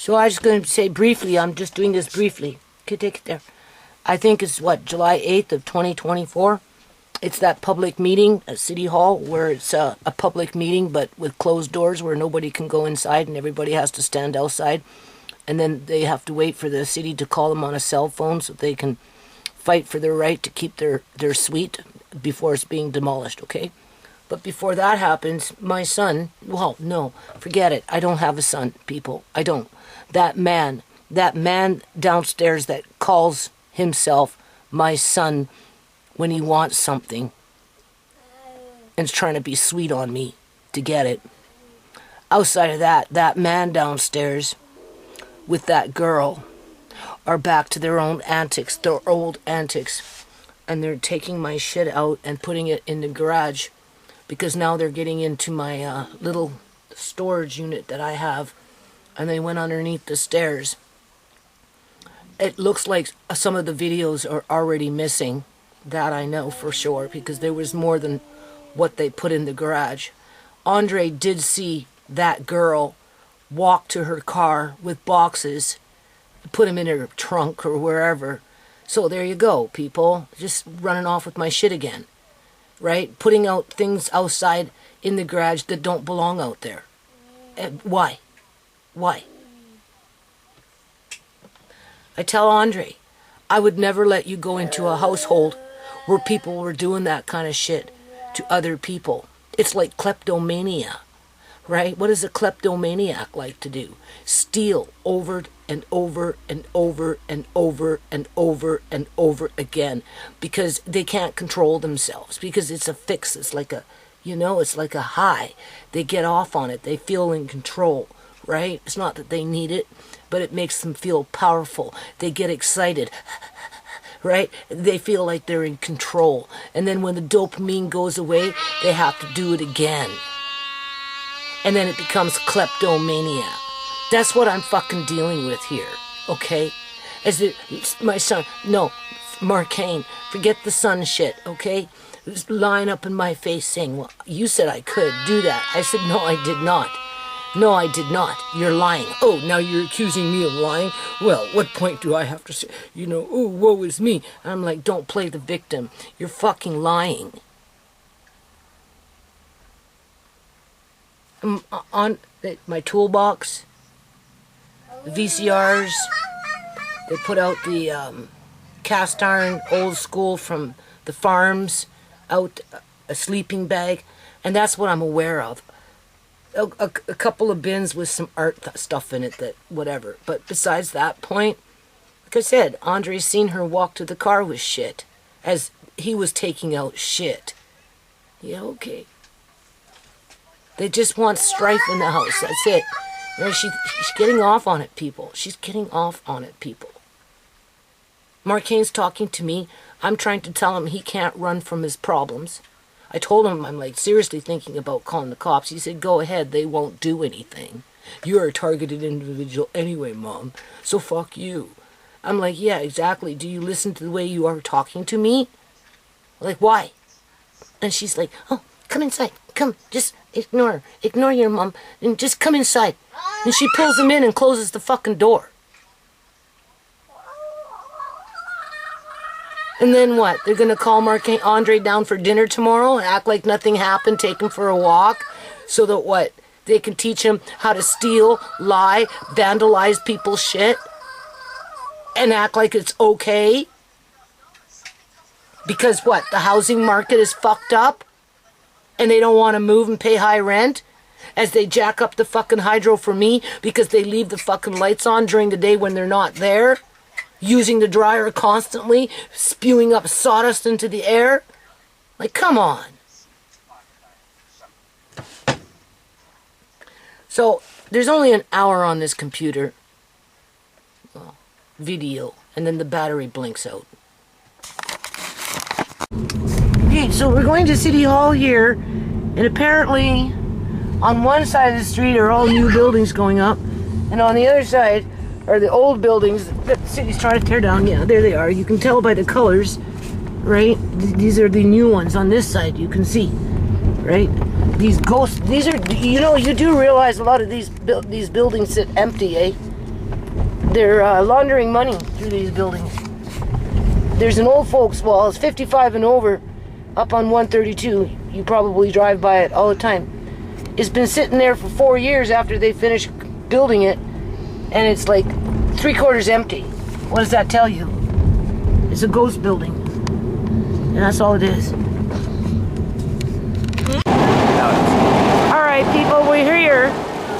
So I was just going to say briefly, I'm just doing this briefly. Okay, take it there. I think it's what, July 8th of 2024? It's that public meeting at City Hall where it's a public meeting but with closed doors where nobody can go inside and everybody has to stand outside. And then they have to wait for the city to call them on a cell phone so they can fight for their right to keep their suite before it's being demolished, okay? But before that happens, my son, well, no, forget it. I don't have a son, people. I don't. That man downstairs that calls himself my son when he wants something and is trying to be sweet on me to get it. Outside of that, that man downstairs with that girl are back to their own antics, their old antics. And they're taking my shit out and putting it in the garage because now they're getting into my little storage unit that I have. And they went underneath the stairs. It looks like some of the videos are already missing. That I know for sure because there was more than what they put in the garage. Andre did see that girl walk to her car with boxes, put them in her trunk or wherever. So there you go, people. Just running off with my shit again. Right? Putting out things outside in the garage that don't belong out there. Why? Why? I tell Andre, I would never let you go into a household where people were doing that kind of shit to other people. It's like kleptomania, right? What does a kleptomaniac like to do? Steal over and over and over and over and over and over again because they can't control themselves, because it's a fix. It's like a, it's like a high. They get off on it. They feel in control, right? It's not that they need it, but it makes them feel powerful. They get excited. Right? They feel like they're in control. And then when the dopamine goes away, they have to do it again. And then it becomes kleptomania. That's what I'm fucking dealing with here. Okay? My son, no, Marcane, forget the son shit, okay? Just lying up in my face saying, well, you said I could do that. I said, no, I did not. No, I did not. You're lying. Oh, now you're accusing me of lying? Well, what point do I have to say, oh, woe is me. I'm like, don't play the victim. You're fucking lying. On my toolbox, the VCRs, they put out the cast iron old school from the farms, out a sleeping bag, and that's what I'm aware of. A couple of bins with some art stuff in it, that whatever. But besides that point, like I said, Andre's seen her walk to the car with shit as he was taking out shit. Yeah, okay. They just want strife in the house. That's it. She's getting off on it, people. She's getting off on it, people. Marcane's talking to me. I'm trying to tell him he can't run from his problems. I told him I'm like seriously thinking about calling the cops. He said, go ahead, they won't do anything. You're a targeted individual anyway, Mom, so fuck you. I'm like, yeah, exactly. Do you listen to the way you are talking to me? Like, why? And she's like, oh, come inside. Come, just ignore your mom and just come inside. And she pulls him in and closes the fucking door. And then what? They're going to call Andre down for dinner tomorrow and act like nothing happened, take him for a walk, so that what? They can teach him how to steal, lie, vandalize people's shit, and act like it's okay? Because what? The housing market is fucked up? And they don't want to move and pay high rent? As they jack up the fucking hydro for me because they leave the fucking lights on during the day when they're not there? Using the dryer constantly, spewing up sawdust into the air. Like, come on. So, there's only an hour on this computer. Well, video. And then the battery blinks out. Okay, so we're going to City Hall here. And apparently, on one side of the street are all new buildings going up. And on the other side are the old buildings that the city's trying to tear down. Yeah, there they are. You can tell by the colors, right? These are the new ones on this side, you can see, right? These ghosts, these are, you do realize a lot of these buildings sit empty, eh? They're laundering money through these buildings. There's an old folks wall, it's 55 and over, up on 132. You probably drive by it all the time. It's been sitting there for 4 years after they finished building it, and it's like 3/4 empty. What does that tell you? It's a ghost building, and that's all it is. All right, people, we're here.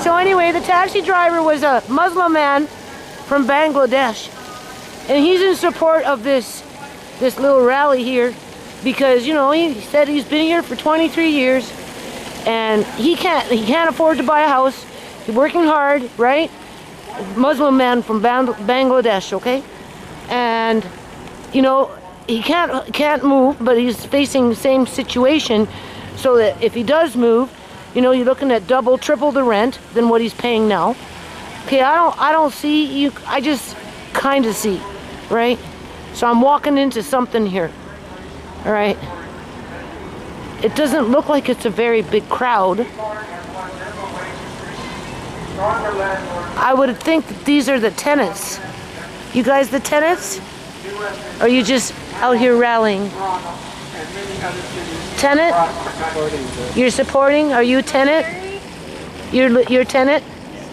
So anyway, the taxi driver was a Muslim man from Bangladesh, and he's in support of this little rally here because, you know, he said he's been here for 23 years and he can't afford to buy a house. He's working hard, right? Muslim man from Bangladesh, okay? And, you know, he can't move, but he's facing the same situation, so that if he does move, you know, you're looking at double, triple the rent than what he's paying now. Okay, I don't see you. I just kind of see, right? So I'm walking into something here. All right. It doesn't look like it's a very big crowd. I would think that these are the tenants. You guys the tenants? Or are you just out here rallying? Tenant? You're supporting? Are you a tenant? You're a tenant?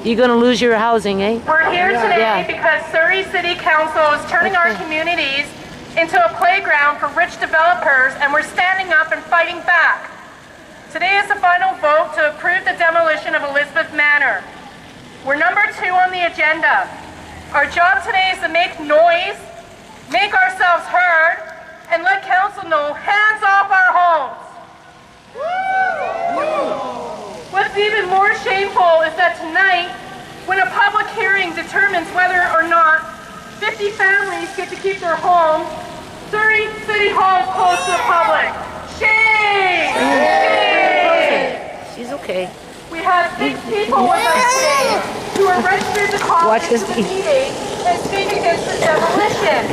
You're going to lose your housing, eh? We're here today because Surrey City Council is turning our communities into a playground for rich developers, and we're standing up and fighting back. Today is the final vote to approve the demolition of Elizabeth Manor. We're number 2 on the agenda. Our job today is to make noise, make ourselves heard, and let council know, hands off our homes. What's even more shameful is that tonight, when a public hearing determines whether or not 50 families get to keep their homes, Surrey City Hall is closed to the public. Shame! Shame! She's okay. We have 6 people with us today who are registered to call into the meeting and speak against the demolition.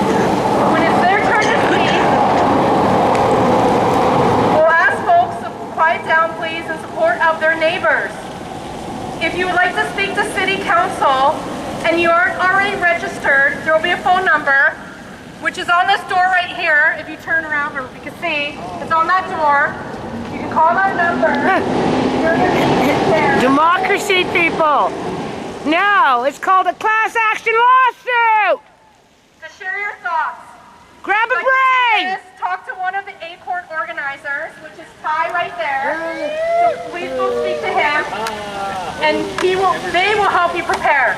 When it's their turn to speak, we'll ask folks to quiet down, please, in support of their neighbors. If you would like to speak to City Council and you aren't already registered, there will be a phone number, which is on this door right here. If you turn around, or you can see, it's on that door. You can call that number. Democracy, people. No, it's called a class action lawsuit. To share your thoughts. Grab a break. Talk to one of the Acorn organizers, which is Ty right there. So please go speak to him, and they will help you prepare.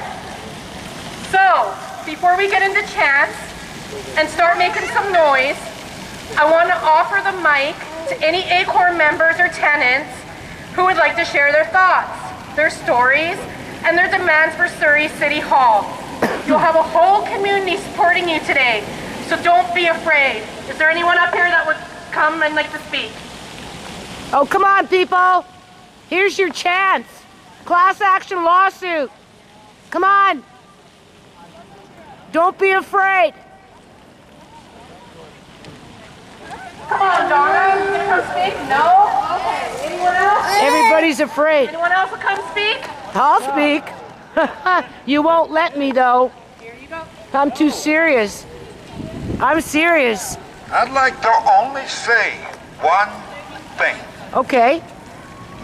So, before we get into chants and start making some noise, I want to offer the mic to any Acorn members or tenants who would like to share their thoughts, their stories, and their demands for Surrey City Hall. You'll have a whole community supporting you today, so don't be afraid. Is there anyone up here that would come and like to speak? Oh, come on, people. Here's your chance. Class action lawsuit. Come on. Don't be afraid. Come on, Donna. You gonna come speak? No? Okay. Anyone else? Everybody's afraid. Anyone else will come speak? I'll speak. You won't let me, though. Here you go. I'm too serious. I'm serious. I'd like to only say one thing. Okay.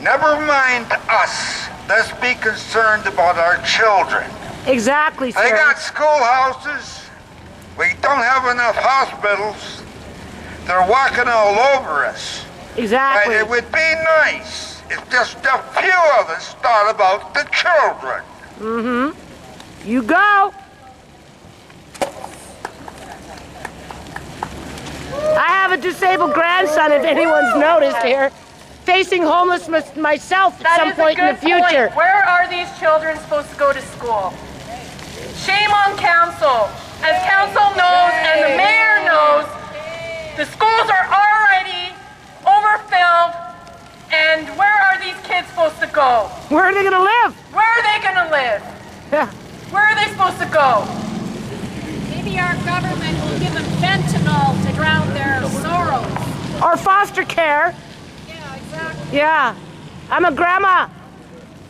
Never mind us. Let's be concerned about our children. Exactly, sir. They got schoolhouses. We don't have enough hospitals. They're walking all over us. Exactly. And it would be nice if just a few of us thought about the children. Mm-hmm. You go. I have a disabled grandson, if anyone's noticed here, facing homelessness myself at some point in the future. Where are these children supposed to go to school? Shame on council. As council knows and the mayor knows, the schools are already overfilled, and where are these kids supposed to go? Where are they going to live? Where are they going to live? Yeah. Where are they supposed to go? Maybe our government will give them fentanyl to drown their sorrows. Or foster care. Yeah, exactly. Yeah. I'm a grandma.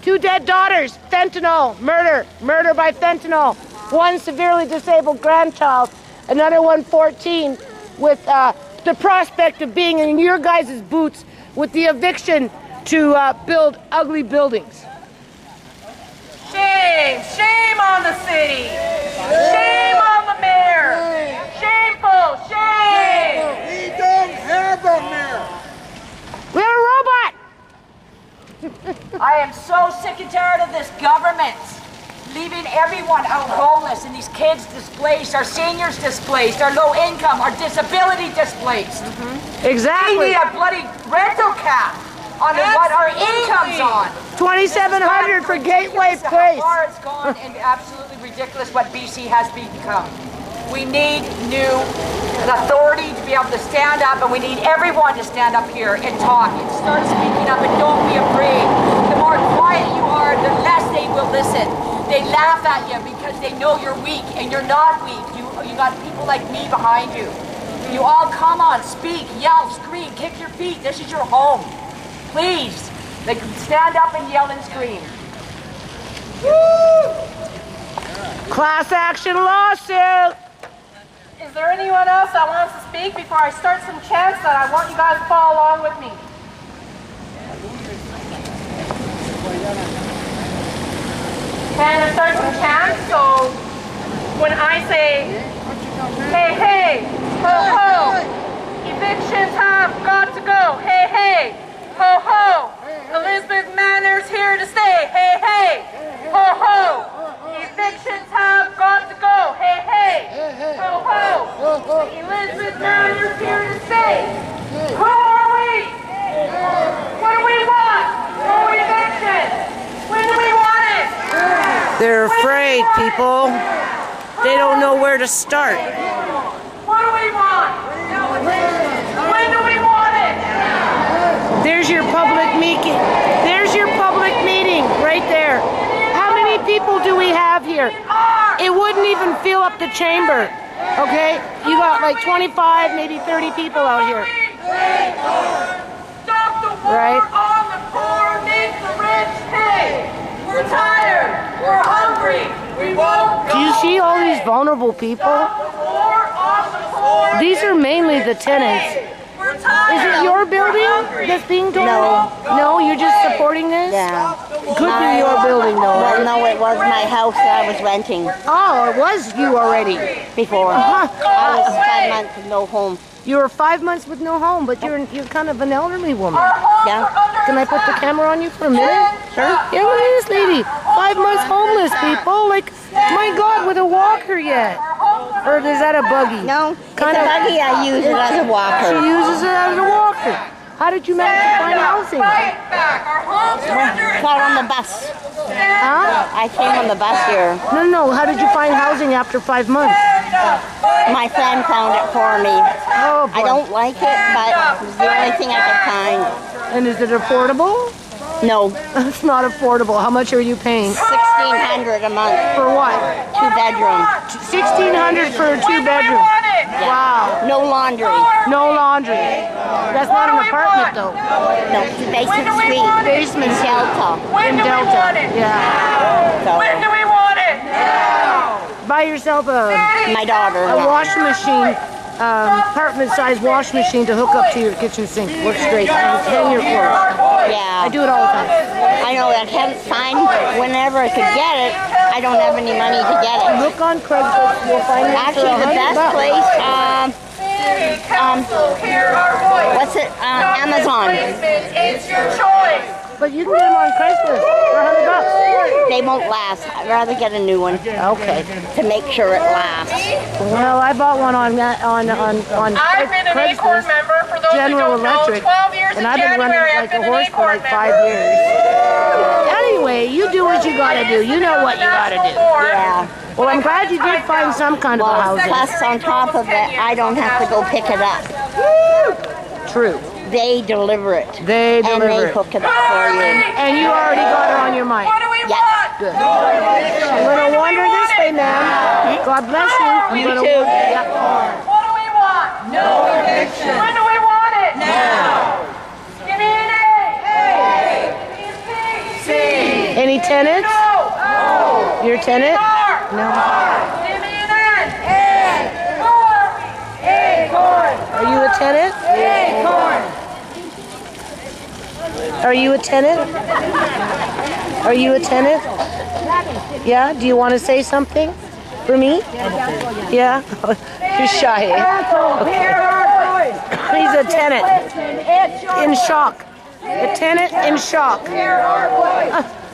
2 dead daughters. Fentanyl. Murder. Murder by fentanyl. one severely disabled grandchild, another one 14, with the prospect of being in your guys' boots with the eviction to build ugly buildings. Shame! Shame on the city! Shame on the mayor! Shameful! Shame! We don't have a mayor. We have a robot! I am so sick and tired of this government leaving everyone out homeless and these kids displaced, our seniors displaced, our low income, our disability displaced. Exactly. We need a bloody rental cap on what our income's on. $2,700 for Gateway Place. How far it's gone and absolutely ridiculous what BC has become. We need new authority to be able to stand up, and we need everyone to stand up here and talk and start speaking up, and don't be afraid. The more quiet you are, the less they will listen. They laugh at you because they know you're weak, and you're not weak. You got people like me behind you. You all come on, speak, yell, scream, kick your feet. This is your home. Please, like, stand up and yell and scream. Class action lawsuit. Is there anyone else that wants to speak before I start some chants that I want you guys to follow along with me? And I start some chants, so when I say, hey, hey, ho, ho, evictions have got to go, hey, hey, ho, ho, Elizabeth Manor's here to stay, hey, hey, ho, ho, evictions have got to go, hey, hey, ho, ho, Elizabeth Manor's here to stay. Who are we? What do we want? No eviction. When do we want it? They're afraid, people. They don't know where to start. What do we want? When do we want it? There's your public meeting. There's your public meeting right there. How many people do we have here? It wouldn't even fill up the chamber. Okay? You got like 25, maybe 30 people out here. Stop the war Right. on the poor, make the rich pay. We're tired. We're hungry. We won't go. Do you see all these vulnerable people? Stop the war on the poor. These are mainly the tenants. We're tired. Is it your building that's being torn down? No, you're just supporting this? Yeah. Could be your building though, Well, right? no, it was my house that I was renting Oh, it was you already. before. Uh-huh. I was 5 months with no home. You were 5 months with no home, but you're kind of an elderly woman. Yeah. Can I put the camera on you for a minute? Sure. Yeah, look at this lady. 5 months homeless, people. Like, my God, with a walker yet. Or is that a buggy? No, it's Kind a of- buggy. I use it as a She walker. uses it as a walker. How did you manage to find housing? Fight back. Our homes are under Got on the bus. Huh? I came on the bus here. No. How did you find housing after 5 months? My friend found it for me. Oh, boy. I don't like it, but it's the only thing I could find. And is it affordable? No, It's not affordable. How much are you paying? $1,600 a month, For what? 2-bedroom, $1,600 for a When do we 2-bedroom. want it? Wow. no laundry, No laundry. That's not an apartment though. no basement When do we suite, want it? Basement Delta. When in do we Delta. want it? Yeah. So When do we want it? Buy yourself a my daughter. washing machine, apartment-sized washing machine to hook up to your kitchen sink. Works great. Hang your clothes. I Yeah, do it all the time. I know. I can't find whenever I could get it. I don't have any money to get it. Look on Craigslist. You'll find it for Actually, the $100. best place, Hear our voice. what's it? Amazon. It's your choice. But you can get them on Craigslist for $100. They won't last. I'd rather get a new one Okay. to make sure it lasts. Well, I bought one on I've been an Acorn Craigslist. member for those General who don't know. Electric, 12 years and in I've been running January. like I've a been an horse for Acorn like 5 member. years. Anyway, you do what you gotta do. You know what you gotta do. Yeah. Well, I'm glad you did find some kind of a Well, housing. plus on top of it, I don't have to go pick it up. True. They deliver it. They And deliver they it. hook it up for you. And you already got it on your mind. What do we Yeah. want? Good. I'm gonna wander this way, ma'am. God bless you. I'm You gonna too. Yeah. What do we want? No eviction. When do we want it? Now. Give me an A. Give me a C. Any tenants? No. Your tenant? R. No. Give me an N. N. Who are we? Acorn. Are you a tenant? Acorn. Are you a tenant? Are you a tenant? Yeah? Do you want to say something for me? Yeah? He's shy. Okay. He's a tenant. In shock. A tenant in shock.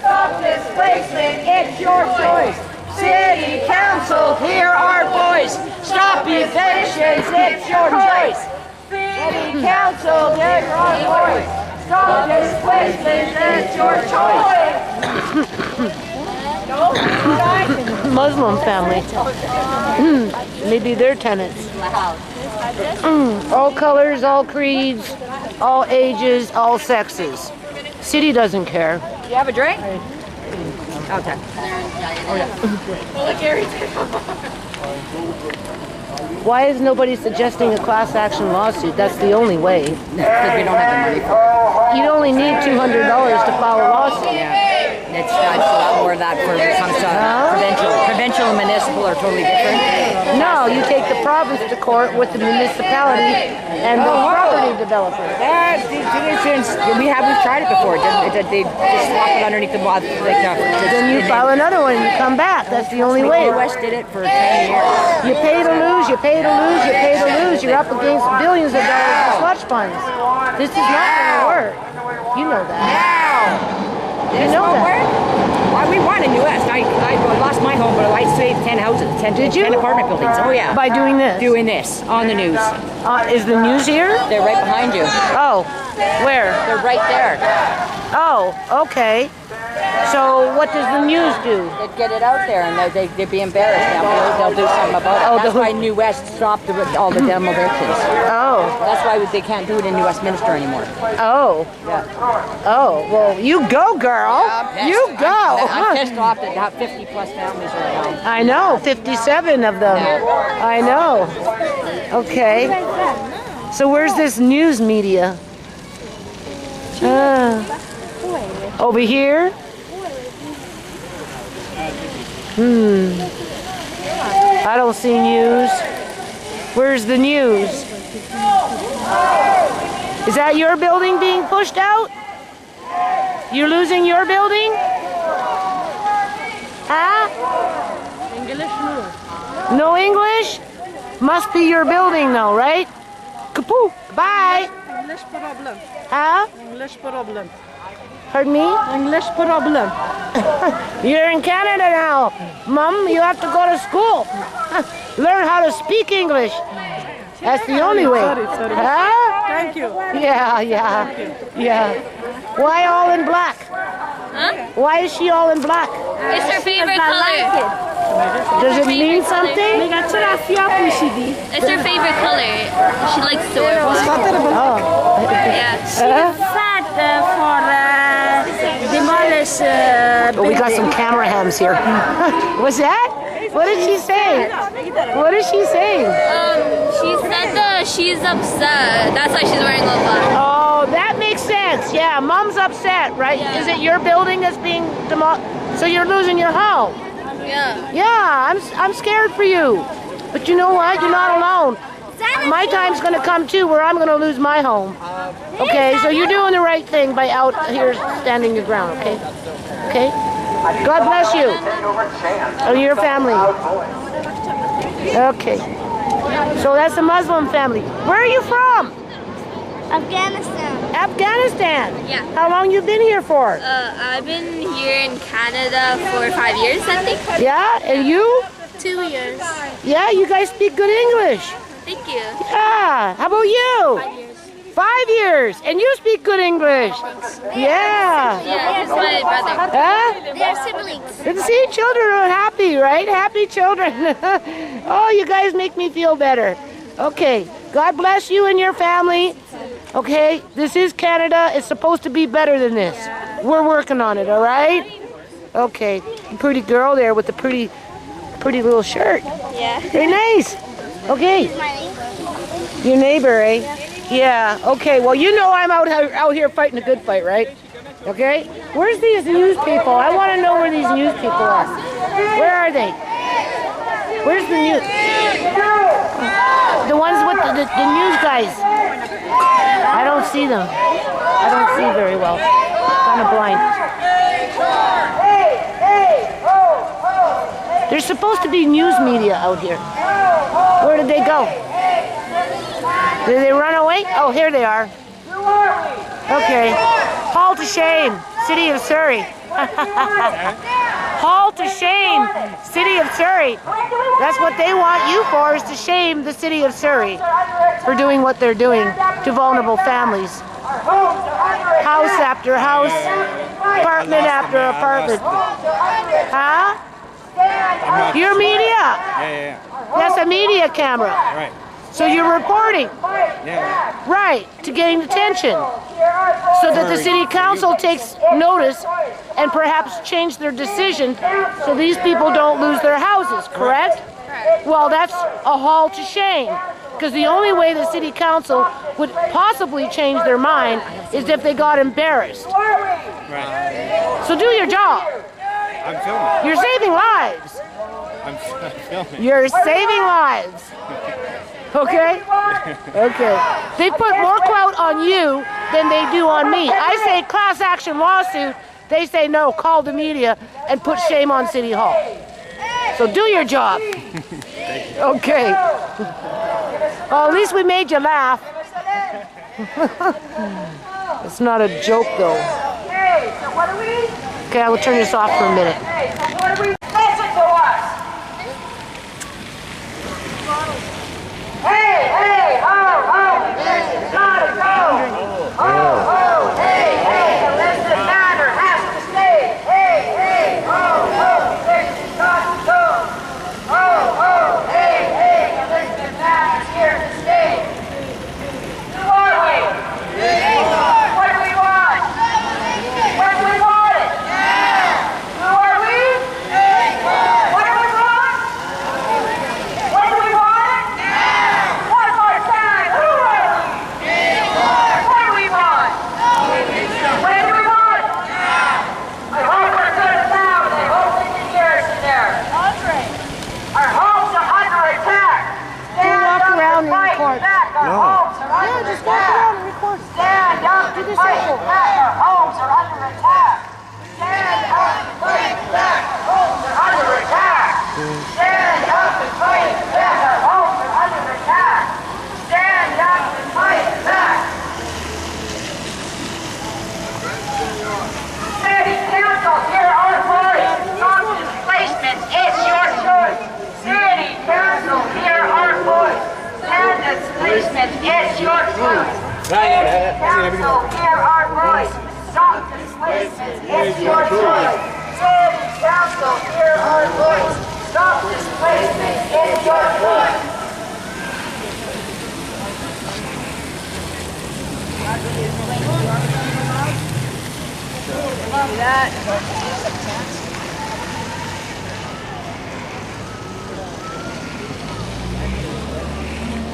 Stop displacement, it's your choice. City Council, hear our voice. Stop evictions, it's your choice. City Council, hear our voice. Stop displacement, it's your choice. Muslim family. Maybe they're tenants. All colors, all creeds, all ages, all sexes. City doesn't care. You have a drink? Okay. Why is nobody suggesting a class action lawsuit? That's the only way. Because we don't have the money for it. You'd only need $200 to file a lawsuit. It's a lot more of that for when it comes to provincial. Provincial and municipal are totally different. No, you take the province to court with the municipality and the property developer. We've tried it before. They just swap it underneath the wall. Then you file another one and you come back. That's the only way. The US did it for 10 years. You pay to lose, you pay to lose, you pay to lose. You're up against billions of dollars in slush funds. This is not going to work. You know that. You know that. Why we won in US. I lost my home, but I saved 10 houses, 10 apartment buildings. Oh yeah. By doing this? Doing this on the news. Is the news here? They're right behind you. Oh, where? They're right there. Oh, okay. So what does the news do? They'd get it out there, and they'd be embarrassed now. They'll do something about it. Oh, that's why New West stopped all the demolitions. Oh. That's why they can't do it in New Westminster anymore. Oh. Yeah. Oh, well, you go, girl. You go. I'm pissed off that 50 plus families are around. I know, 57 of them. I know. Okay. So where's this news media? Over here? I don't see news. Where's the news? Is that your building being pushed out? You're losing your building? Huh? English, no. No English? Must be your building though, right? Kapoo. Bye. English problem. Huh? English problem. Pardon me? English problem. You're in Canada now. Mom, you have to go to school. Learn how to speak English. That's the only way. Sorry. Huh? Thank you. Yeah. Why all in black? Huh? Why is she all in black? It's her favorite color. Does it mean something? It's her favorite color. She likes to wear black. Oh. Yeah. Sad for demolish. Oh, we got some camera hams here. What's that? What did she say? What is she saying? She said that she's upset. That's why she's wearing all black. Oh, that makes sense. Yeah, Mom's upset, right? Yeah. Is it your building that's being demolished? So you're losing your home? Yeah. Yeah, I'm scared for you. But you know what? You're not alone. My time's going to come too where I'm going to lose my home. Okay, so you're doing the right thing by out here standing your ground, okay? Okay? God bless you. And your family. Okay. So that's a Muslim family. Where are you from? Afghanistan. Afghanistan? Yeah. How long you been here for? I've been here in Canada for 5 years, I think. Yeah, and you? 2 years. Yeah, you guys speak good English. Thank you. Yeah, how about you? 5 years. 5 years, and you speak good English. Yeah. Yeah, it's my brother. Huh? They're siblings. And see, children are happy, right? Happy children. Oh, you guys make me feel better. Okay, God bless you and your family. Okay, this is Canada. It's supposed to be better than this. We're working on it, all right? Okay, pretty girl there with the pretty little shirt. Yeah. Very nice. Okay. My neighbor. Your neighbor, eh? Yeah, okay. Well, you know I'm out here fighting a good fight, right? Okay? Where's these news people? I want to know where these news people are. Where are they? Where's the news? The ones with the news guys. I don't see them. I don't see very well. Kind of blind. There's supposed to be news media out here. Where did they go? Did they run away? Oh, here they are. Okay. Hall to shame, City of Surrey. Hall to shame, City of Surrey. That's what they want you for, is to shame the City of Surrey for doing what they're doing to vulnerable families. House after house, apartment after apartment. Huh? You're media. Yeah. That's a media camera. Right. So you're reporting. Yeah. Right, to getting attention. So that the city council takes notice and perhaps change their decision so these people don't lose their houses, correct? Well, that's a hall to shame. Because the only way the city council would possibly change their mind is if they got embarrassed. Right. So do your job. I'm filming. You're saving lives. I'm filming. You're saving lives. Okay? Okay. They put more clout on you than they do on me. I say class action lawsuit. They say no, call the media and put shame on City Hall. So do your job. Okay. Well, at least we made you laugh. It's not a joke, though. Okay, I will turn this off for a minute. Listen to us. Hey, ho, this is gotta go. Hey, the listed matter has to stay. Hey, ho, this is gotta go. Hey, the listed matter's here to stay. Who are we? What do we want? What do we want it? Who are we? What do we want? What do we want? One more time. Who are we? What do we want? When do we want? I hope we're good and loud. I hope we can hear us in there. Our homes are under attack. Stand walk up around and and fight record. back. Our homes are under Just walk attack. around and record. Stand up and fight back. Our homes are under attack. Stand up and fight back. Our homes are under attack. Stand up and fight back. Our homes are under attack. Stand up and fight back. City Council, hear our voice. Stop displacement. It's your choice. City Council, hear our voice. Stand displacement. It's your choice. City Council, hear our voice. Stop displacement. It's your choice. City Council, hear our voice. Stop displacement. It's your choice.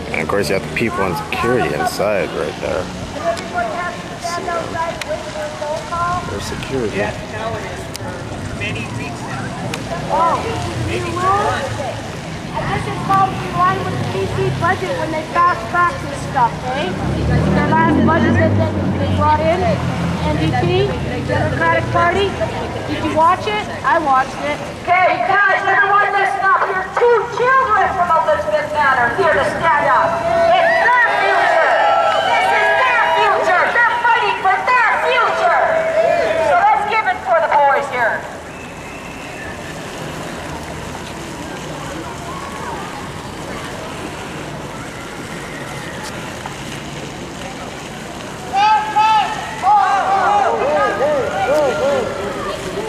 And of course, you have the people and security inside right there. There's security. This is called in line with the BC budget when they fast track this stuff, eh? Their last budget that they brought in, NDP, Democratic Party. Did you watch it? I watched it. Okay, guys, everyone listen up. Here are two children from Elizabeth Manor here to stand up. It's their future. This is their future. They're fighting for their future. So let's give it for the boys here.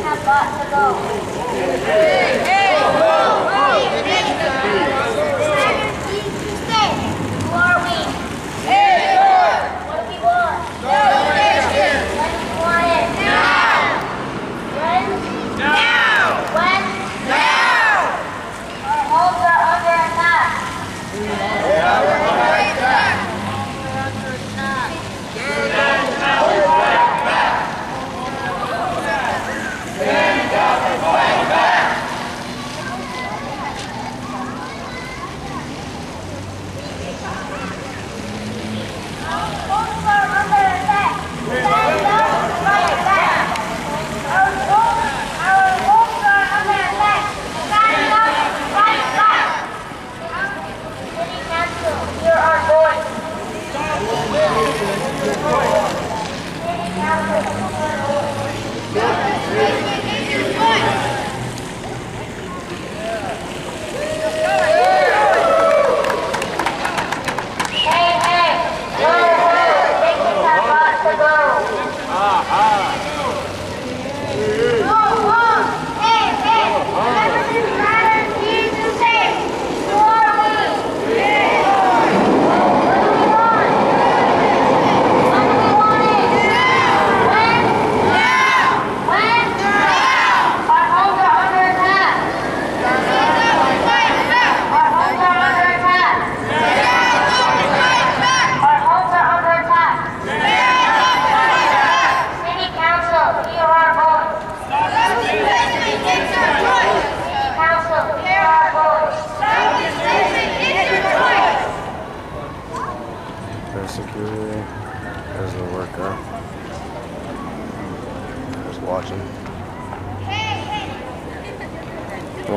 Have got to go.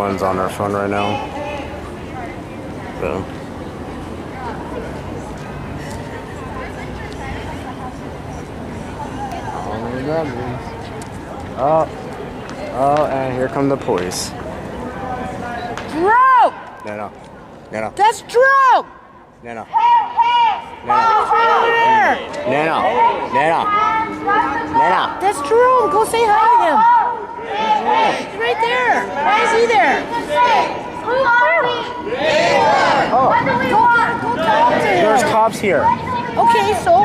everyone's on their phone right now. So. Oh, and here come the police. Drew! No. That's Drew! No. That's Drew. Go say hi to him. He's right there. Why is he there? Who are we? Oh, What do we want? Go talk to him. there's cops here. Okay, so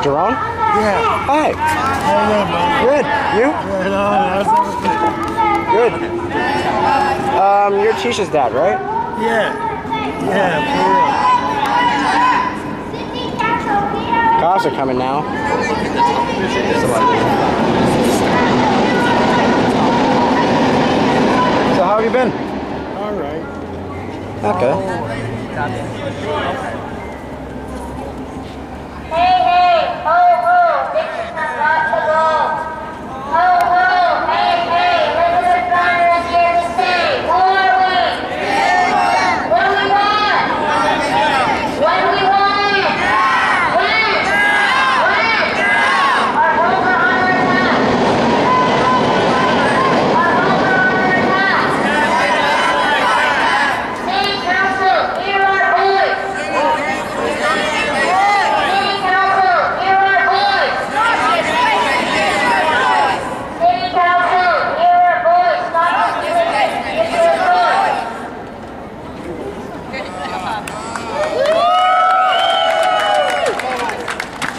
Jerome? Yeah. Hi. Good. You? Good. You're Tisha's dad, right? Yeah. Cops are coming now. So how have you been? All right. Okay. Hey, ho, ho, this is not lot to go. Ho, ho, hey, Elizabeth Garner is here to say, who are we? What do we want? What do we want? When? Our homes are under attack. City Council, hear our voice.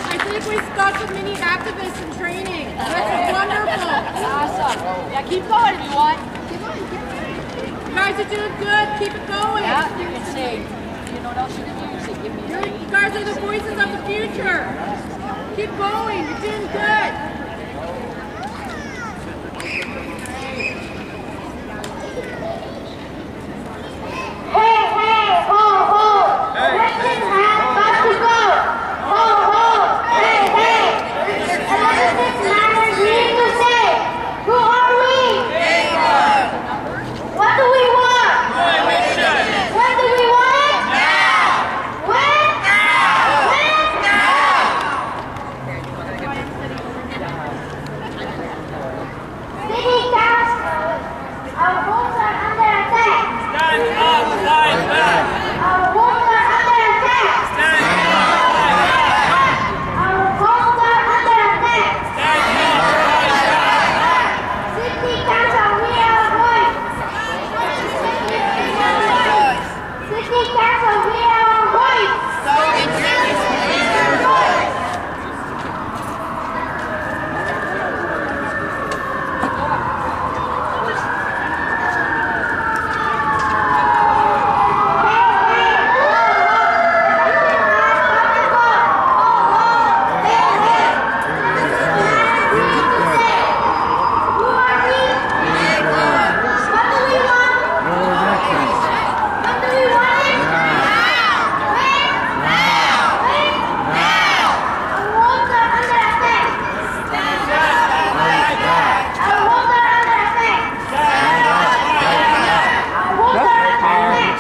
I think we got some mini activists in training. That's wonderful. Awesome. Yeah, keep going if you want. Keep going. You guys are doing good. Keep it going. Yeah, you can sing. You know what else you can do? Give me you guys are the voices of the future. Keep going. You're doing good. Hey, ho, ho, elections have got to go. Ho, ho, hey, elections matters need to say, who are we? What do we want? When do we want it? Now. When? City Council, our homes are under attack. Our homes are under attack. Our homes are under attack. City Council, we are a voice. City Council, we are a voice.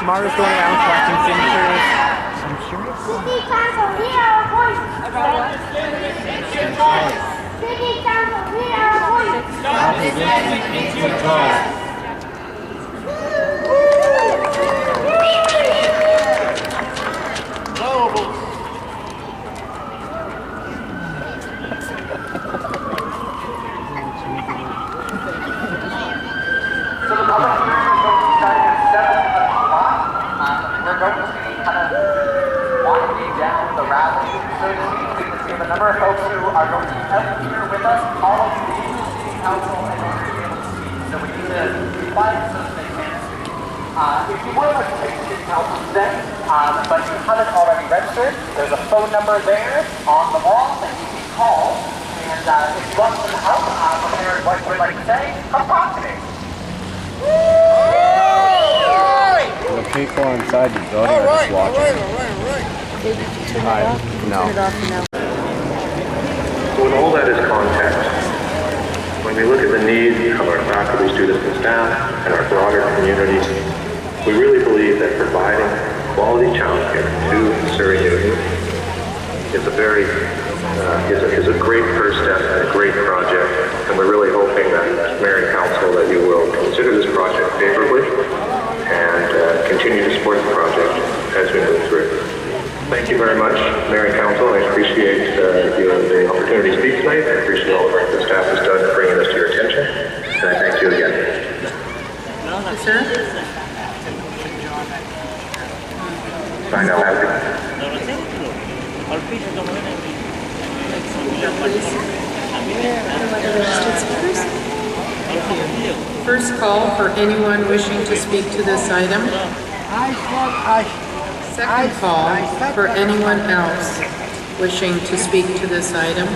Mario's going around collecting signatures. City Council, we are a voice. City Council, we are a voice. We're going to be kind of winding down the rally, so to speak. We can see the number of folks who are going to be out here with us, all of you in the City Council, and order to be able to speak. So we need to be quiet so that they can speak. If you would like to take the City Council today, but you haven't already registered, there's a phone number there on the wall that you can call. And if you want some help preparing what you would like to say, come talk to me. The people inside the building are just watching. Turn it off. No. Turn it off for now. all that as context, when we look at the needs of our faculty, students, and staff, and our broader community, we really believe that providing quality childcare to Surrey Newton is a very is a great first step and a great project, and we're really hoping that Mayor and Council that you will consider this project favorably and continue to support the project as we move through. Thank you very much, Mayor and Council. I appreciate the opportunity to speak tonight. I appreciate all the work the staff has done in bringing this to your attention, and I thank you again. Sir? I now have you. First call for anyone wishing to speak to this item. Second call for anyone else wishing to speak to this item.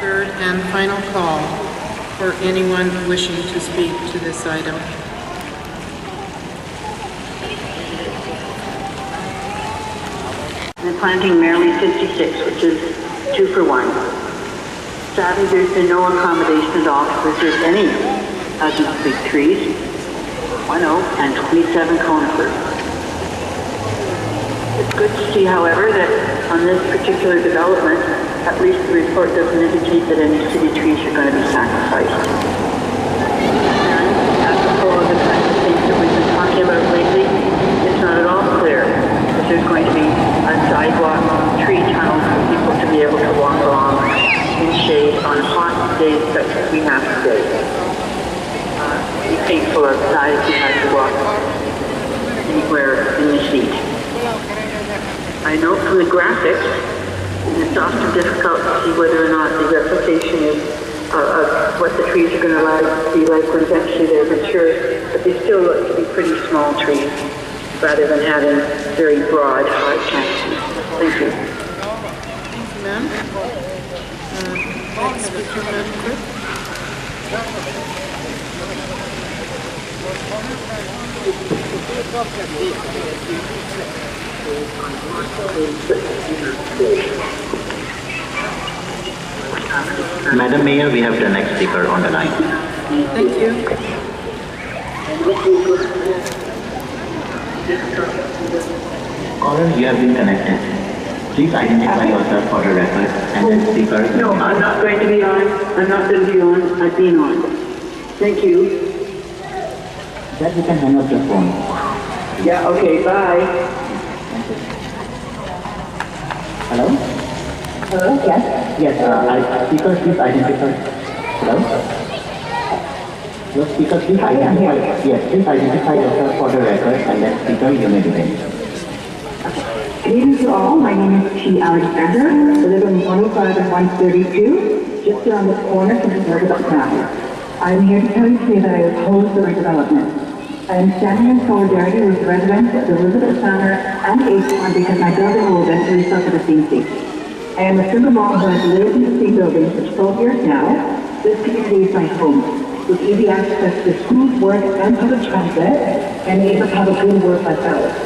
Third and final call for anyone wishing to speak to this item. And planting merely 56, which is 2 for 1. Sadly, there's been no accommodation at all to preserve any of these big trees, 1 oak and 27 conifers. It's good to see, however, that on this particular development, at least the report doesn't indicate that any city trees are going to be sacrificed. And apropos of the kinds of things that we've been talking about lately, it's not at all clear that there's going to be a sidewalk tree tunnel for people to be able to walk along in shade on hot days such as we have today. Be painful outside if you had to walk anywhere in the heat. I know from the graphics, it's often difficult to see whether or not the replication of what the trees are going to be like when eventually they're mature, but they still look to be pretty small trees rather than having very broad, hard canopy. Thank you. Thank you, ma'am. Next speaker, Madam Clerk. Madam Mayor, we have the next speaker on the line. Thank you. Caller, you have been connected. Please identify yourself for the record and then speaker. No, I'm not going to be on. I'm not going to be on. I've been on. Thank you. That you can hang up your phone. Yeah, okay, bye. Hello? Hello, yes? Yes, speaker, please identify. Hello? Your speaker, please identify. Yes, please identify yourself for the record and then speaker, you may begin. Good evening to all. My name is T. Alexander. I live on 105 and 132, just around the corner from the Roosevelt now. I am here to tell you today that I oppose the redevelopment. I am standing in solidarity with residents of the Elizabeth Center and Acorn because my building will eventually suffer the same fate. I am a single mom who has lived in the same building for 12 years now. This community is my home, with easy access to schools, work, and public transit, and able to have a good work-life balance.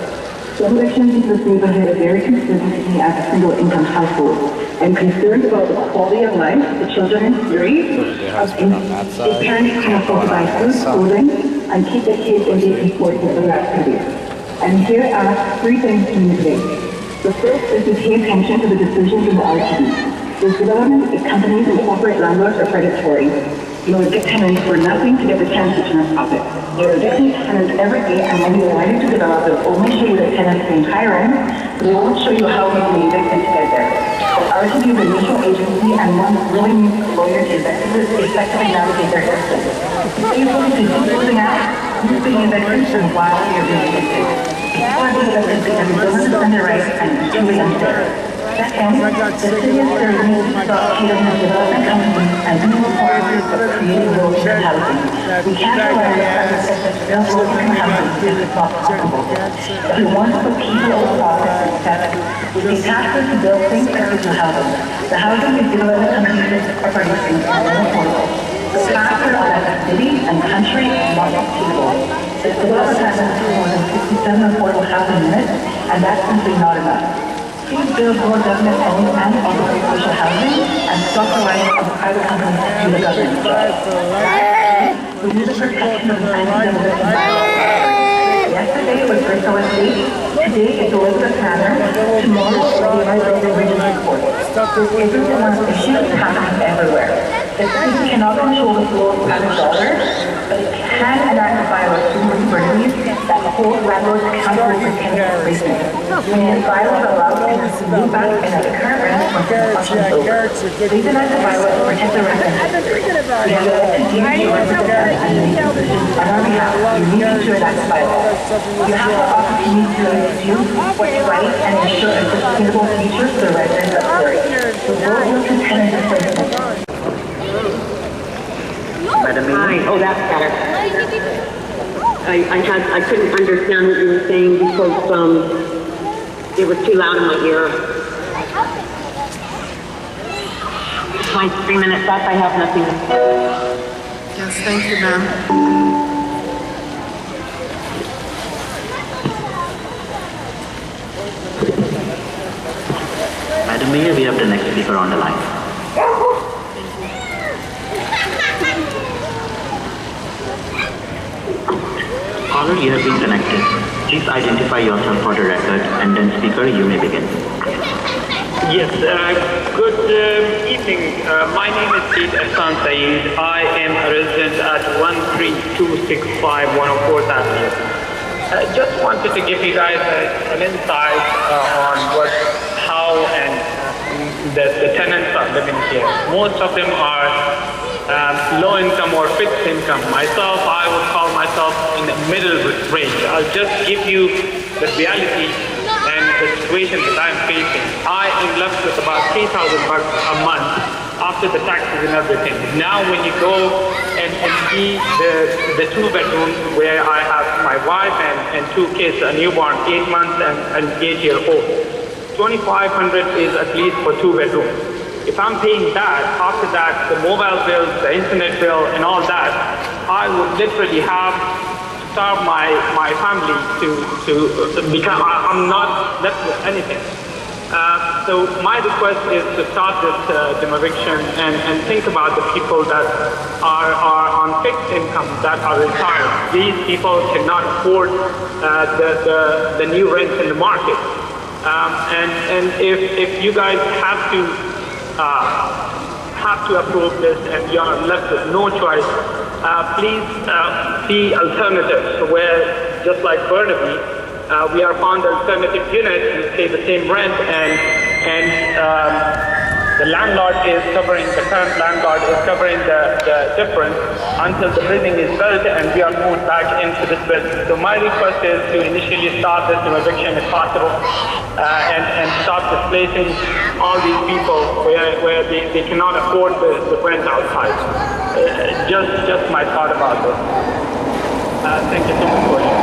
Demolition in this neighborhood is very concerning to me as a single-income household. I'm concerned about the quality of life, the children in series, if parents can afford to buy food, clothing, and keep their kids engaged in sports and other activities. I'm here to ask 3 things to you today. The first is to pay attention to the decisions in the RTD. This development, its companies and corporate landlords are predatory. You evict tenants for nothing to get the tenants to turn a profit. You're evicting tenants every day, and when you're ready to develop, they'll only show you the tenants being hiring, but they won't show you how you can evict them to get there. The RTD is a neutral agency, and one really needs a lawyer to effectively navigate their systems. They will be closing out, using evictions while you're being evicted. People are being evicted because it doesn't defend their rights, and it's truly unfair. Second, the city of Surrey needs to stop catering to development companies and new requirements for creating low-income housing. We can't rely on the private sector to build low-income housing because it's not possible. If we want to put people over profits instead, we pay taxes to build things purpose-built housing. The housing these development companies are producing is unaffordable. The factor of the city and country is not achievable. This development has more than 67 affordable housing units, and that's simply not enough. Please build more government-owned and operated social housing and stop relying on private companies to do the government job. Review the protection of the anti-demolition bylaw. Yesterday it was Bristol Estate, today it's Elizabeth Manor, tomorrow it will be my Region Report. This isn't one issue, it's happening everywhere. The city cannot control the flow of private dollars, but it can enact bylaws to municipalities that hold landlords accountable for tenant replacement. When these bylaws allow tenants to move back in at the current rent once construction is over. These enact the bylaws to protect the residents. We have elected you to represent us and make decisions on our behalf. You need to enact the bylaws. You have the opportunity to do what's right and ensure a sustainable future for the residents of Surrey. The world will contend in displacement. Madam Mayor. Hi. Oh, that's better. I couldn't understand what you were saying because it was too loud in my ear. My 3 minutes up. I have nothing to say. Yes, thank you, ma'am. Madam Mayor, we have the next speaker on the line. Caller, you have been connected. Please identify yourself for the record, and then speaker, you may begin. Yes, good evening. My name is Saeed Ehsan Saeed. I am a resident at 13265 104th Avenue. Just wanted to give you guys an insight on how the tenants are living here. Most of them are low income or fixed income. Myself, I would call myself in the middle range. I'll just give you the reality and the situation that I'm facing. I am left with about $3,000 a month after the taxes and everything. Now when you go and see the two-bedroom where I have my wife and two kids, a newborn, 8 months and 8-year-old, $2,500 is at least for 2 bedrooms. If I'm paying that, after that, the mobile bills, the internet bill, and all that, I would literally have to starve my family to become, I'm not left with anything. So my request is to start this demolition and think about the people that are on fixed income, that are retired. These people cannot afford the new rents in the market. And if you guys have to approve this and you are left with no choice, please see alternatives where, just like Burnaby, we are found alternative units, we pay the same rent, and the landlord is covering, the current landlord is covering the difference until the building is built and we are moved back into this building. So my request is to initially start this eviction if possible and start displacing all these people where they cannot afford the rent outside. Just my thought about this. Thank you so much for your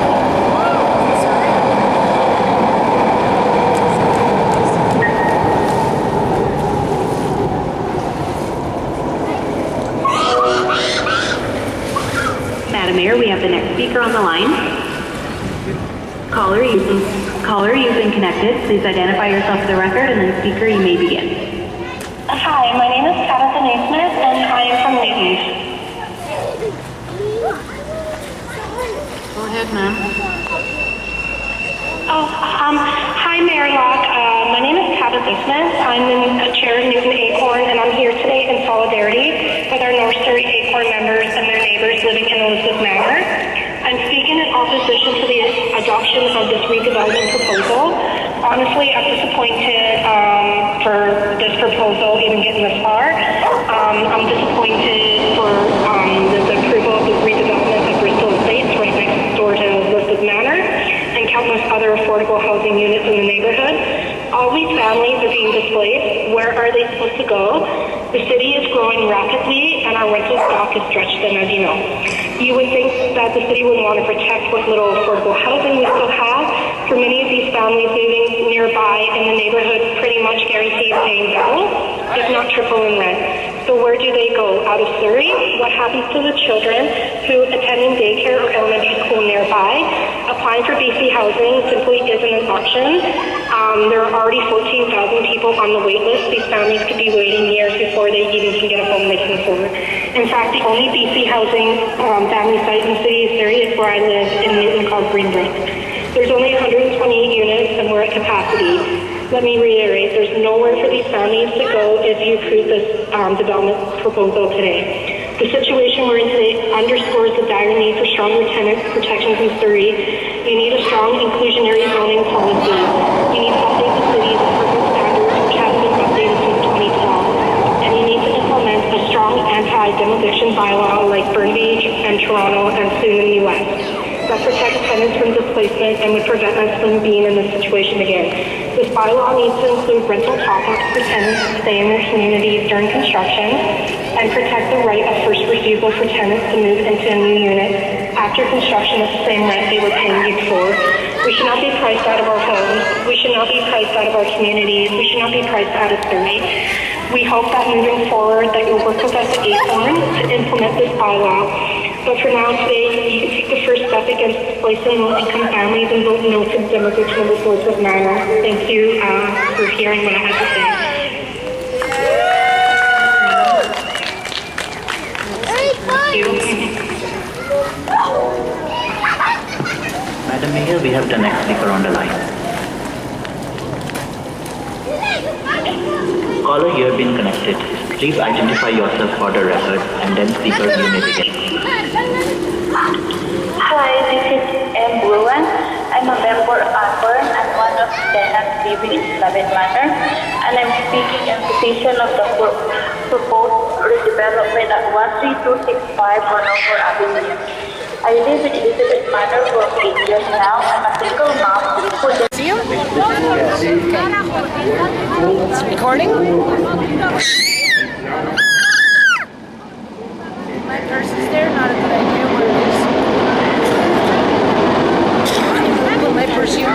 Madam Mayor, we have the next speaker on the line. Caller, you've been connected. Please identify yourself for the record, and then speaker, you may begin. Hi, my name is Tabitha Naismith, and I am from Newton. Go ahead, ma'am. Hi, Mayor Locke. My name is Tabitha Smith. I'm the chair of Newton Acorn, and I'm here today in solidarity with our North Surrey Acorn members and their neighbors living in Elizabeth Manor. I'm speaking in opposition to the adoption of this redevelopment proposal. Honestly, I'm disappointed for this proposal even getting this far. I'm disappointed for the approval of the redevelopment of Bristol Estates right next door to Elizabeth Manor and countless other affordable housing units in the neighborhood. All these families are being displaced. Where are they supposed to go? The city is growing rapidly and our rental stock is stretched thin, as you know. You would think that the city would want to protect what little affordable housing we still have. For many of these families moving nearby in the neighborhood pretty much guarantees paying double, if not triple in rent. So where do they go? Out of Surrey? What happens to the children who attend daycare or elementary school nearby? Applying for BC housing simply isn't an option. There are already 14,000 people on the wait list. These families could be waiting years before they even can get a home they can afford. In fact, the only BC housing family site in the city of Surrey is where I live in Newton called Greenbrook. There's only 128 units and we're at capacity. Let me reiterate, there's nowhere for these families to go if you approve this development proposal today. The situation we're in today underscores the dire need for stronger tenant protections in Surrey. You need a strong inclusionary zoning policy. You need to update the city's urban standards, which haven't been updated since 2012. And you need to implement a strong anti-demolition bylaw like Burn Beach and Toronto and soon in the US that protects tenants from displacement and would prevent us from being in this situation again. This bylaw needs to include rental top-ups for tenants to stay in their communities during construction and protect the right of first refusal for tenants to move into a new unit after construction at the same rent they were paying before. We should not be priced out of our homes. We should not be priced out of our communities. We should not be priced out of Surrey. We hope that moving forward that you'll work with us at Acorn to implement this bylaw. But for now today, you can take the first step against displacing low-income families and vote no to the demolition of this Elizabeth Manor. Thank you for hearing what I had to say. Thank you. Madam Mayor, we have the next speaker on the line. Caller, you have been connected. Please identify yourself for the record and then speaker, you may begin. Hi, this is M. Bruin. I'm a member of Acorn and one of the tenants living in Elizabeth Manor, and I'm speaking in petition of the proposed redevelopment at 13265 Hanover Avenue. I live in Elizabeth Manor for 8 years now. I'm a single mom who lives in It's recording? My purse is there, not a good idea where it is. Put my purse here.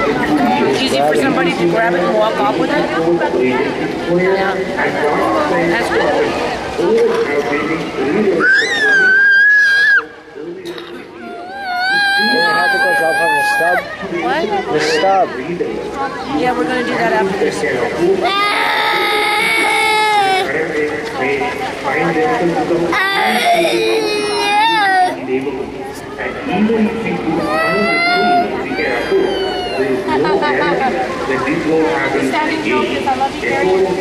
It's easy for somebody to grab it and walk off with it. Yeah. That's good. What? The stub. Yeah, we're going to do that after this. Standing joke is I love you very much.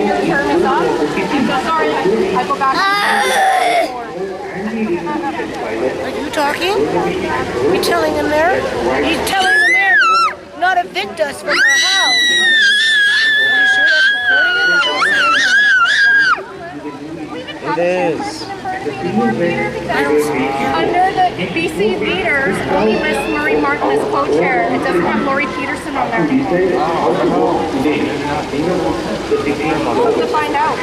Your term is up. I'm sorry, I go back Are you talking? Are we telling him there? He's telling him there not evict us from our house. Are you sure that's recording? It is. Under the BC leaders, only Miss Marie Martin is co-chair. It doesn't have Lori Peterson on there anymore. We'll have to find out.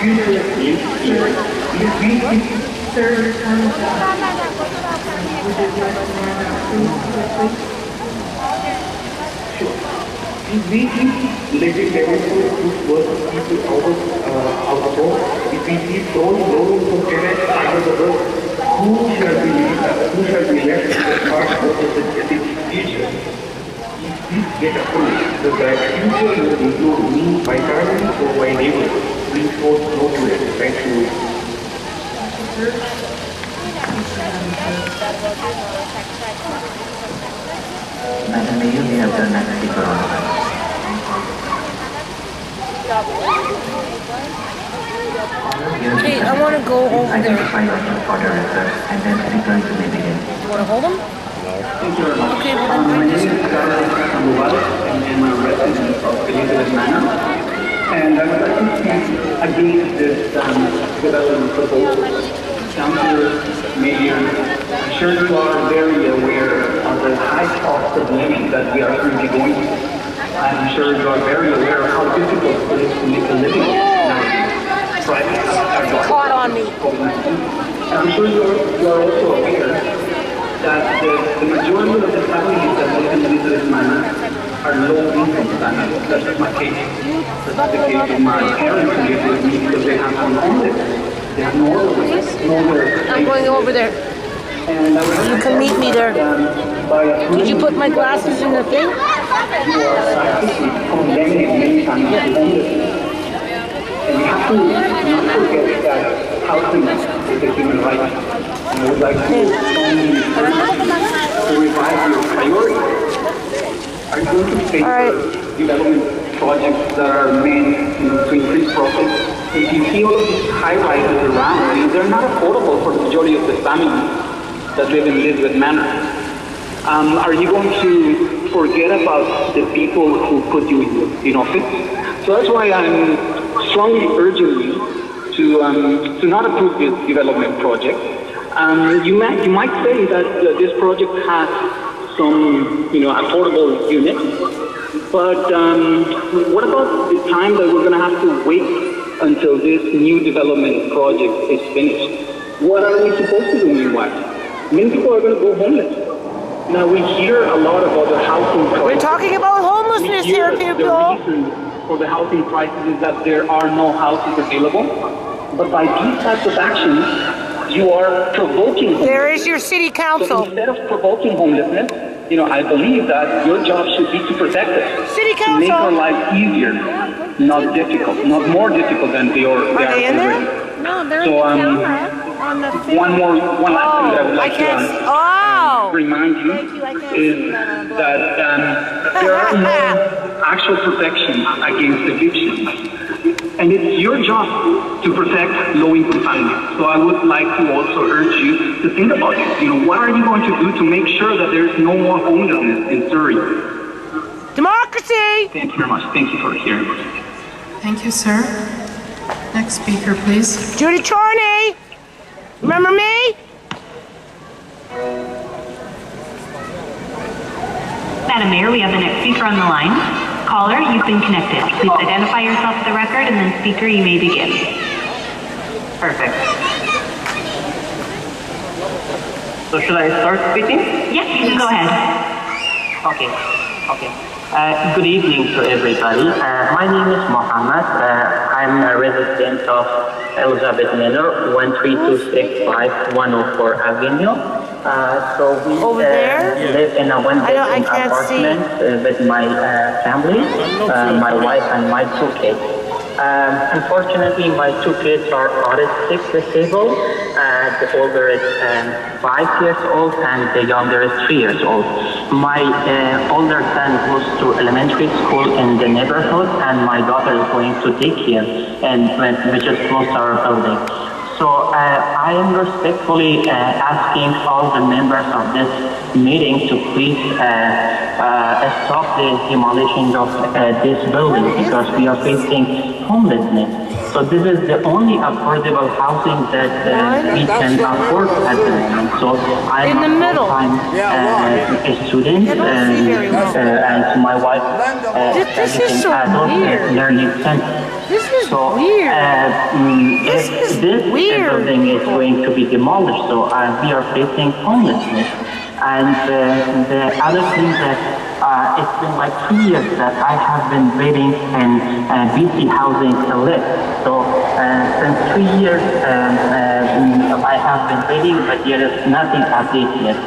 Who shall be left in the part of the future? Please get approved. The future will include me, my family, or my neighbors. Please vote no to it. Thank you. Madam Mayor, we have the next speaker on the line. Okay, I want to go over there. Identify yourself for the record and then speaker, you may begin. You want to hold him? Okay, well then bring this. And I'm a resident of Elizabeth Manor. And I would like to speak against this development proposal. Councillor, Mayor, I'm sure you are very aware of the high cost of living that we are currently going through. I'm sure you are very aware of how difficult it is to make a living nowadays. Caught on me. I'm sure you are also aware that the majority of the families that live in Elizabeth Manor are low-income families. That's my case. That's the case of my parents who live with me because they have gone homeless. They have no other way, no other. I'm going over there. And you can meet me there. Did you put my glasses in the thing? You are practically condemning many times to homelessness. And we have to not forget that housing is a human right. And I would like to revise your priorities. Are you going to favor development projects that are meant to increase profits? If you see all of these high-rises around, they're not affordable for the majority of the families that live in Elizabeth Manor. Are you going to forget about the people who put you in office? So that's why I'm strongly urging you to not approve this development project. You might say that this project has some affordable units, but what about the time that we're going to have to wait until this new development project is finished? What are we supposed to do meanwhile? Many people are going to go homeless. Now we hear a lot about the housing crisis. We're talking about homelessness here, people. The reason for the housing crisis is that there are no houses available. But by these types of actions, you are provoking homelessness. There is your city council. So instead of provoking homelessness, I believe that your job should be to protect it. City council. To make our life easier, not difficult, not more difficult than they are already. No, they're so, on the camera. On the one last thing that I would like to remind you is that there are no actual protection against evictions. And it's your job to protect low-income families. So I would like to also urge you to think about it. What are you going to do to make sure that there's no more homelessness in Surrey? Democracy! Thank you very much. Thank you for hearing us. Thank you, sir. Next speaker, please. Judy Charney! Remember me? Madam Mayor, we have the next speaker on the line. Caller, you've been connected. Please identify yourself for the record, and then speaker, you may begin. Perfect. So should I start speaking? Yes, you can go ahead. Okay. Good evening to everybody. My name is Mohammed. I'm a resident of Elizabeth Manor, 13265 104 Avenue. So we live in a one-bedroom apartment with my family, my wife and my 2 kids. Unfortunately, my 2 kids are autistic disabled. The older is 5 years old and the younger is 3 years old. My older son goes to elementary school in the neighborhood, and my daughter is going to daycare, which is close to our building. So I am respectfully asking all the members of this meeting to please stop the demolition of this building, because we are facing homelessness. So this is the only affordable housing that we can afford at the moment. So I'm a full-time student, and my wife this is so weird. Learning center. This is so, weird. If this building is going to be demolished, so we are facing homelessness. And the other thing that it's been like 3 years that I have been waiting in BC housing to live. So since 3 years I have been waiting, but there is nothing updated yet.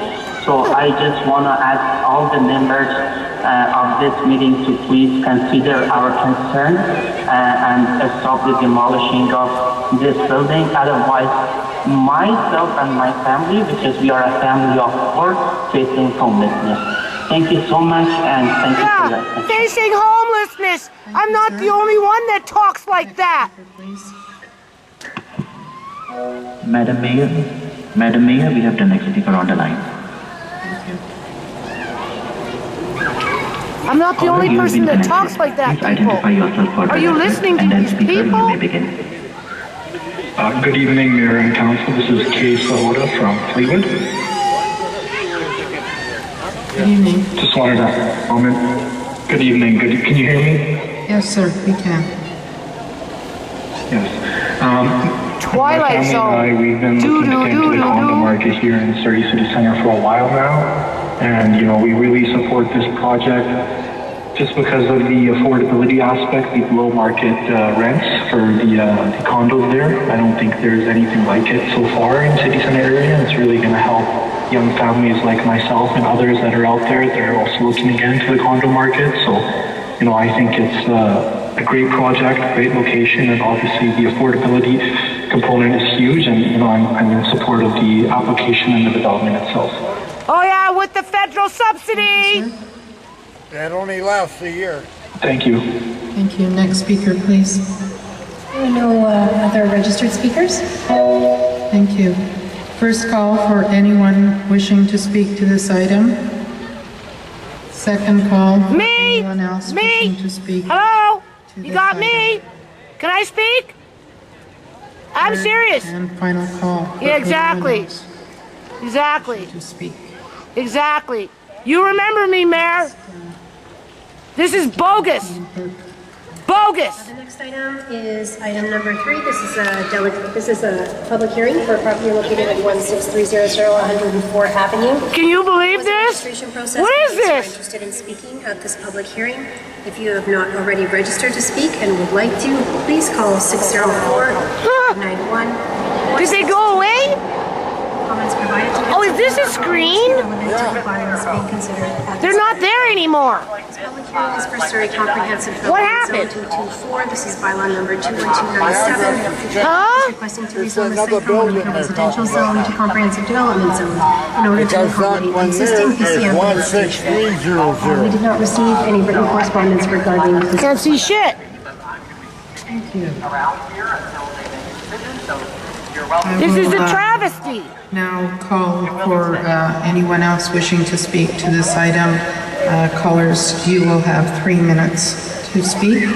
So I just want to ask all the members of this meeting to please consider our concern and stop the demolishing of this building. Otherwise, myself and my family, because we are a family of 4, facing homelessness. Thank you so much, and thank you for your attention. Facing homelessness. I'm not the only one that talks like that. Madam Mayor, we have the next speaker on the line. I'm not the only person that talks like that, people. Are you listening to these people? Good evening, Mayor and Council. This is Kay Sahota from Fleetwood. Good evening. Just wanted a moment. Good evening. Can you hear me? Yes, sir, we can. Yes. Twilight my family Zone. And I, we've been looking to get into the condo market here in Surrey City Centre for a while now. And, we really support this project just because of the affordability aspect, the below market rents for the condos there. I don't think there's anything like it so far in city center area. It's really going to help young families like myself and others that are out there that are also looking to get into the condo market. So, I think it's a great project, great location, and obviously the affordability component is huge, and I'm in support of the application and the development itself. Oh yeah, with the federal subsidy! That only lasts a year. Thank you. Thank you. Next speaker, please. There are no other registered speakers. Thank you. First call for anyone wishing to speak to this item. Second call for anyone else wishing to speak. Hello? You got me? Can I speak? I'm serious. And final call. Yeah, exactly. Exactly. To speak. Exactly. You remember me, Mayor? This is bogus. Bogus. The next item is item number 3. This is a public hearing for a property located at 16300 104 Avenue. Can you believe this? Registration process. What is If you are this? interested in speaking at this public hearing, if you have not already registered to speak and would like to, please call 604-91. Did they go away? Comments provided to Oh, is this a screen? They're not there anymore. This public hearing is for Surrey Comprehensive What Development happened? Zone 224. This is bylaw number 21297. Huh? Requesting to rezone the site from a residential zone to comprehensive development zone in order to accommodate the existing PCM. 16300. We did not receive any written correspondence regarding this. Can't see shit. Thank you. This is a travesty. Now call for anyone else wishing to speak to this item. Callers, you will have 3 minutes to speak.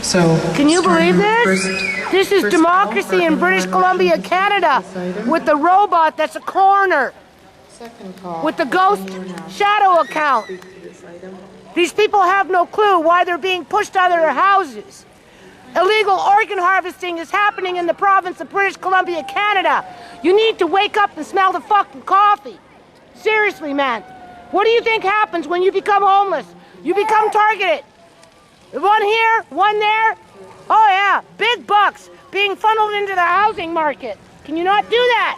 So, can you believe this? This is first democracy in British Columbia, Canada, with the robot that's a coroner, with the ghost shadow account. These people have no clue why they're being pushed out of their houses. Illegal organ harvesting is happening in the province of British Columbia, Canada. You need to wake up and smell the fucking coffee. Seriously, man. What do you think happens when you become homeless? You become targeted. One here, one there. Oh yeah, big bucks being funneled into the housing market. Can you not do that?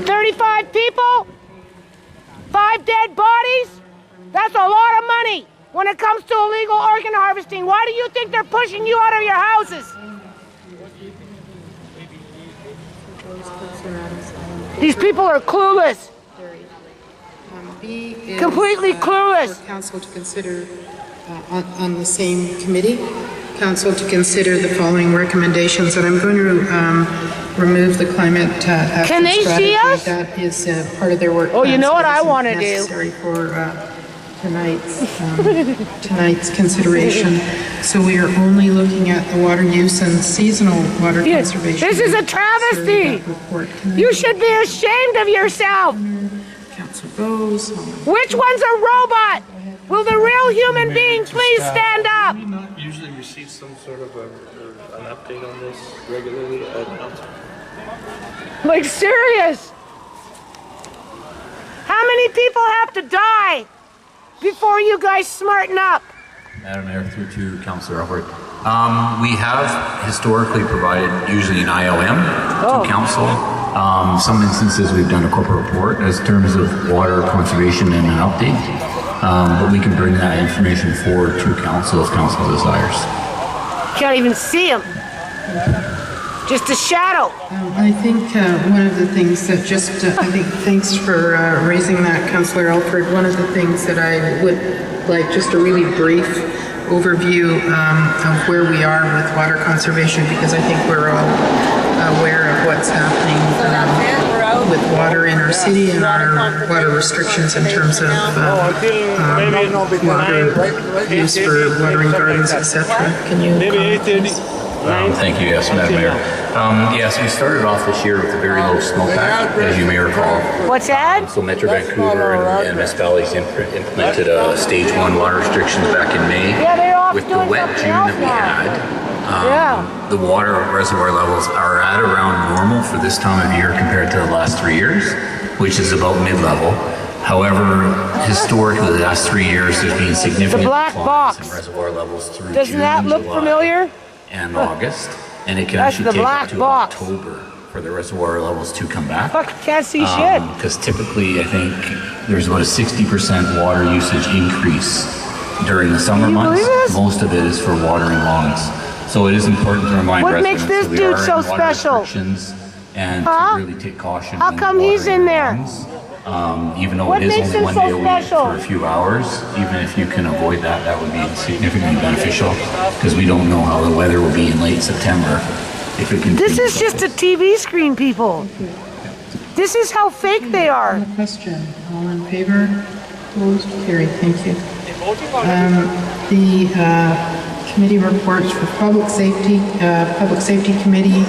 35 people? 5 dead bodies? That's a lot of money. When it comes to illegal organ harvesting, why do you think they're pushing you out of your houses? These people are clueless. B is, completely clueless. For council to consider on the same committee. Council to consider the following recommendations, and I'm going to remove the climate action Can they strategy. see us? That is part of their work. Oh, you know what I want to do? Necessary for tonight's consideration. So we are only looking at the water use and seasonal water conservation. This is a travesty. You should be ashamed of yourself. Council Bose. Which one's a robot? Will the real human being please stand up? Do we not usually receive some sort of an update on this regularly at council? Like serious? How many people have to die before you guys smarten up? Madam Mayor, through to Councillor Albert. We have historically provided usually an IOM to council. Some instances we've done a corporate report as terms of water conservation and an update. But we can bring that information forward to council if council desires. Can't even see him. Just a shadow. I think one of the things that I think thanks for raising that, Councillor Alford. One of the things that I would like just a really brief overview of where we are with water conservation, because I think we're all aware of what's happening with water in our city and our water restrictions in terms of water use for watering gardens, etc. Can you comment? Thank you, yes, Madam Mayor. Yes, we started off this year with a very low snowpack, as you may recall. What's that? So Metro Vancouver and municipalities implemented a stage 1 water restrictions back in May. Yeah, they're off with the doing wet something June else that we now. had. The water reservoir levels are at around normal for this time of year compared to the last 3 years, which is about mid-level. However, historically, the last 3 years, there's been significant The black declines box. in reservoir levels through Doesn't June, that look July, familiar? and August, and it can That's actually the take up black to box. October for the reservoir levels to come back. Fuck, can't see shit. Because typically, I think there's about a 60% water usage increase during the summer months. believe this? Most of it is for watering lawns. So it is important to remind What residents makes this that we dude are so in water special? restrictions and Huh? to really take caution. How when come he's watering in there? lawns. Even though What it is makes only him one so day a week special? for a few hours, even if you can avoid that, that would be significantly beneficial because we don't know how the weather will be in late September. If it This continues is just a TV screen, people. This is how fake they are. Question. All in favor? Opposed? Carried. Thank you. The committee reports for Public Safety Committee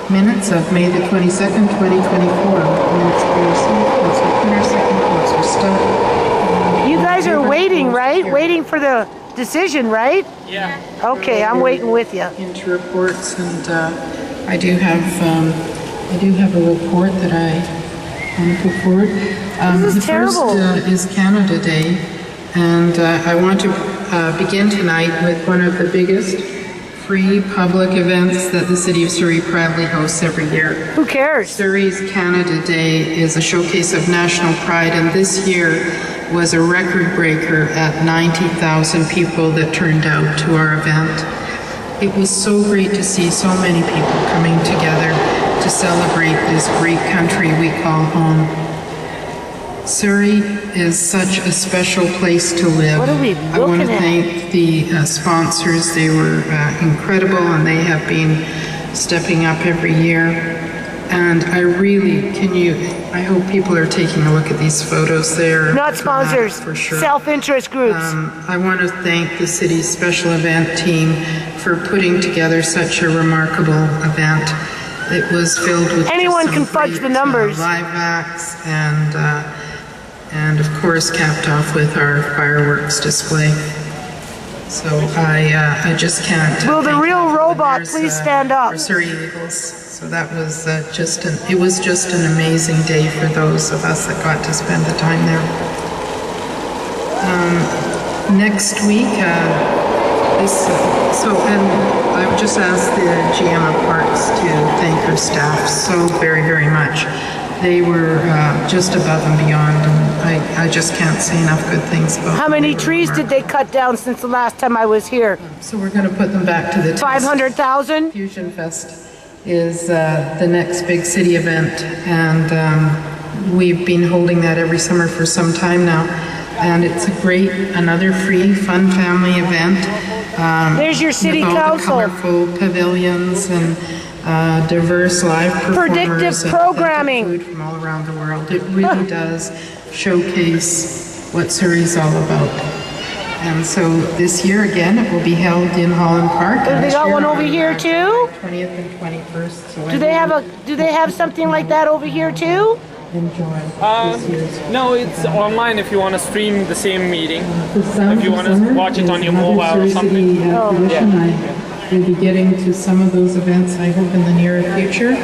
minutes of May the 22nd, 2024. Minutes for Councilor Pinner, second Councilor Stott. You guys are waiting, right? Waiting for the decision, right? Yeah. Okay, I'm waiting with you. Into reports, and I do have a report that I want to put forward. This is terrible. The first is Canada Day, and I want to begin tonight with one of the biggest free public events that the City of Surrey proudly hosts every year. Who cares? Surrey's Canada Day is a showcase of national pride, and this year was a record breaker at 90,000 people that turned out to our event. It was so great to see so many people coming together to celebrate this great country we call home. Surrey is such a special place to live. What are we I want to looking at? thank the sponsors. They were incredible, and they have been stepping up every year. And I really, I hope people are taking a look at these photos. They're Not sponsors, for sure. self-interest groups. I want to thank the city's special event team for putting together such a remarkable event. It was filled with Anyone just can some fudge great, the numbers. live acts, and of course capped off with our fireworks display. So I just can't. Will the thank real enough. robot There's, please stand up? For Surrey Eagles. So that was it was just an amazing day for those of us that got to spend the time there. Next week, and I would just ask the GM of Parks to thank her staff so very, very much. They were just above and beyond, and I just can't say enough good things about them. How many trees did they cut down since the last time I was here? So we're going to put them back to the test. 500,000? Fusion Fest is the next big city event, and we've been holding that every summer for some time now. And it's another free, fun family event. There's your city with all council. the colorful pavilions and diverse live performers. Predictive and programming. food from all around the world. It really does showcase what Surrey's all about. And so this year again, it will be held in Holland Park. Oh, they got one over here too? 20th and 21st. So Do they have something like that over here too? Enjoy. No, it's online if you want to stream the same meeting. If you want to watch it on your mobile or something. I will be getting to some of those events, I hope, in the near future.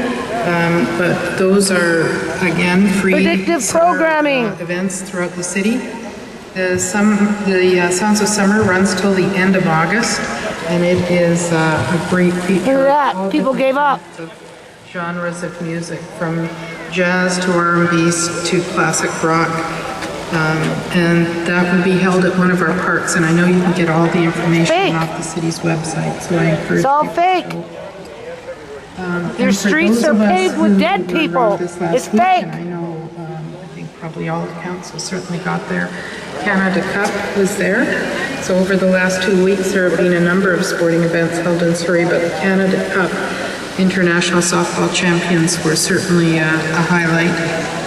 But those are, again, free Predictive programming events throughout the city. The Sounds of Summer runs till the end of August, and it is a great feature. Look at that, people gave up. Genres of music, from jazz to R&B to classic rock. And that will be held at one of our parks, and I know you can get all the information off the city's website, so I encourage It's all you to fake. go. Their streets are paved with dead people. It's fake. I know, I think probably all the councils certainly got their Canada Cup was there. So over the last 2 weeks, there have been a number of sporting events held in Surrey, but the Canada Cup International Softball Champions were certainly a highlight.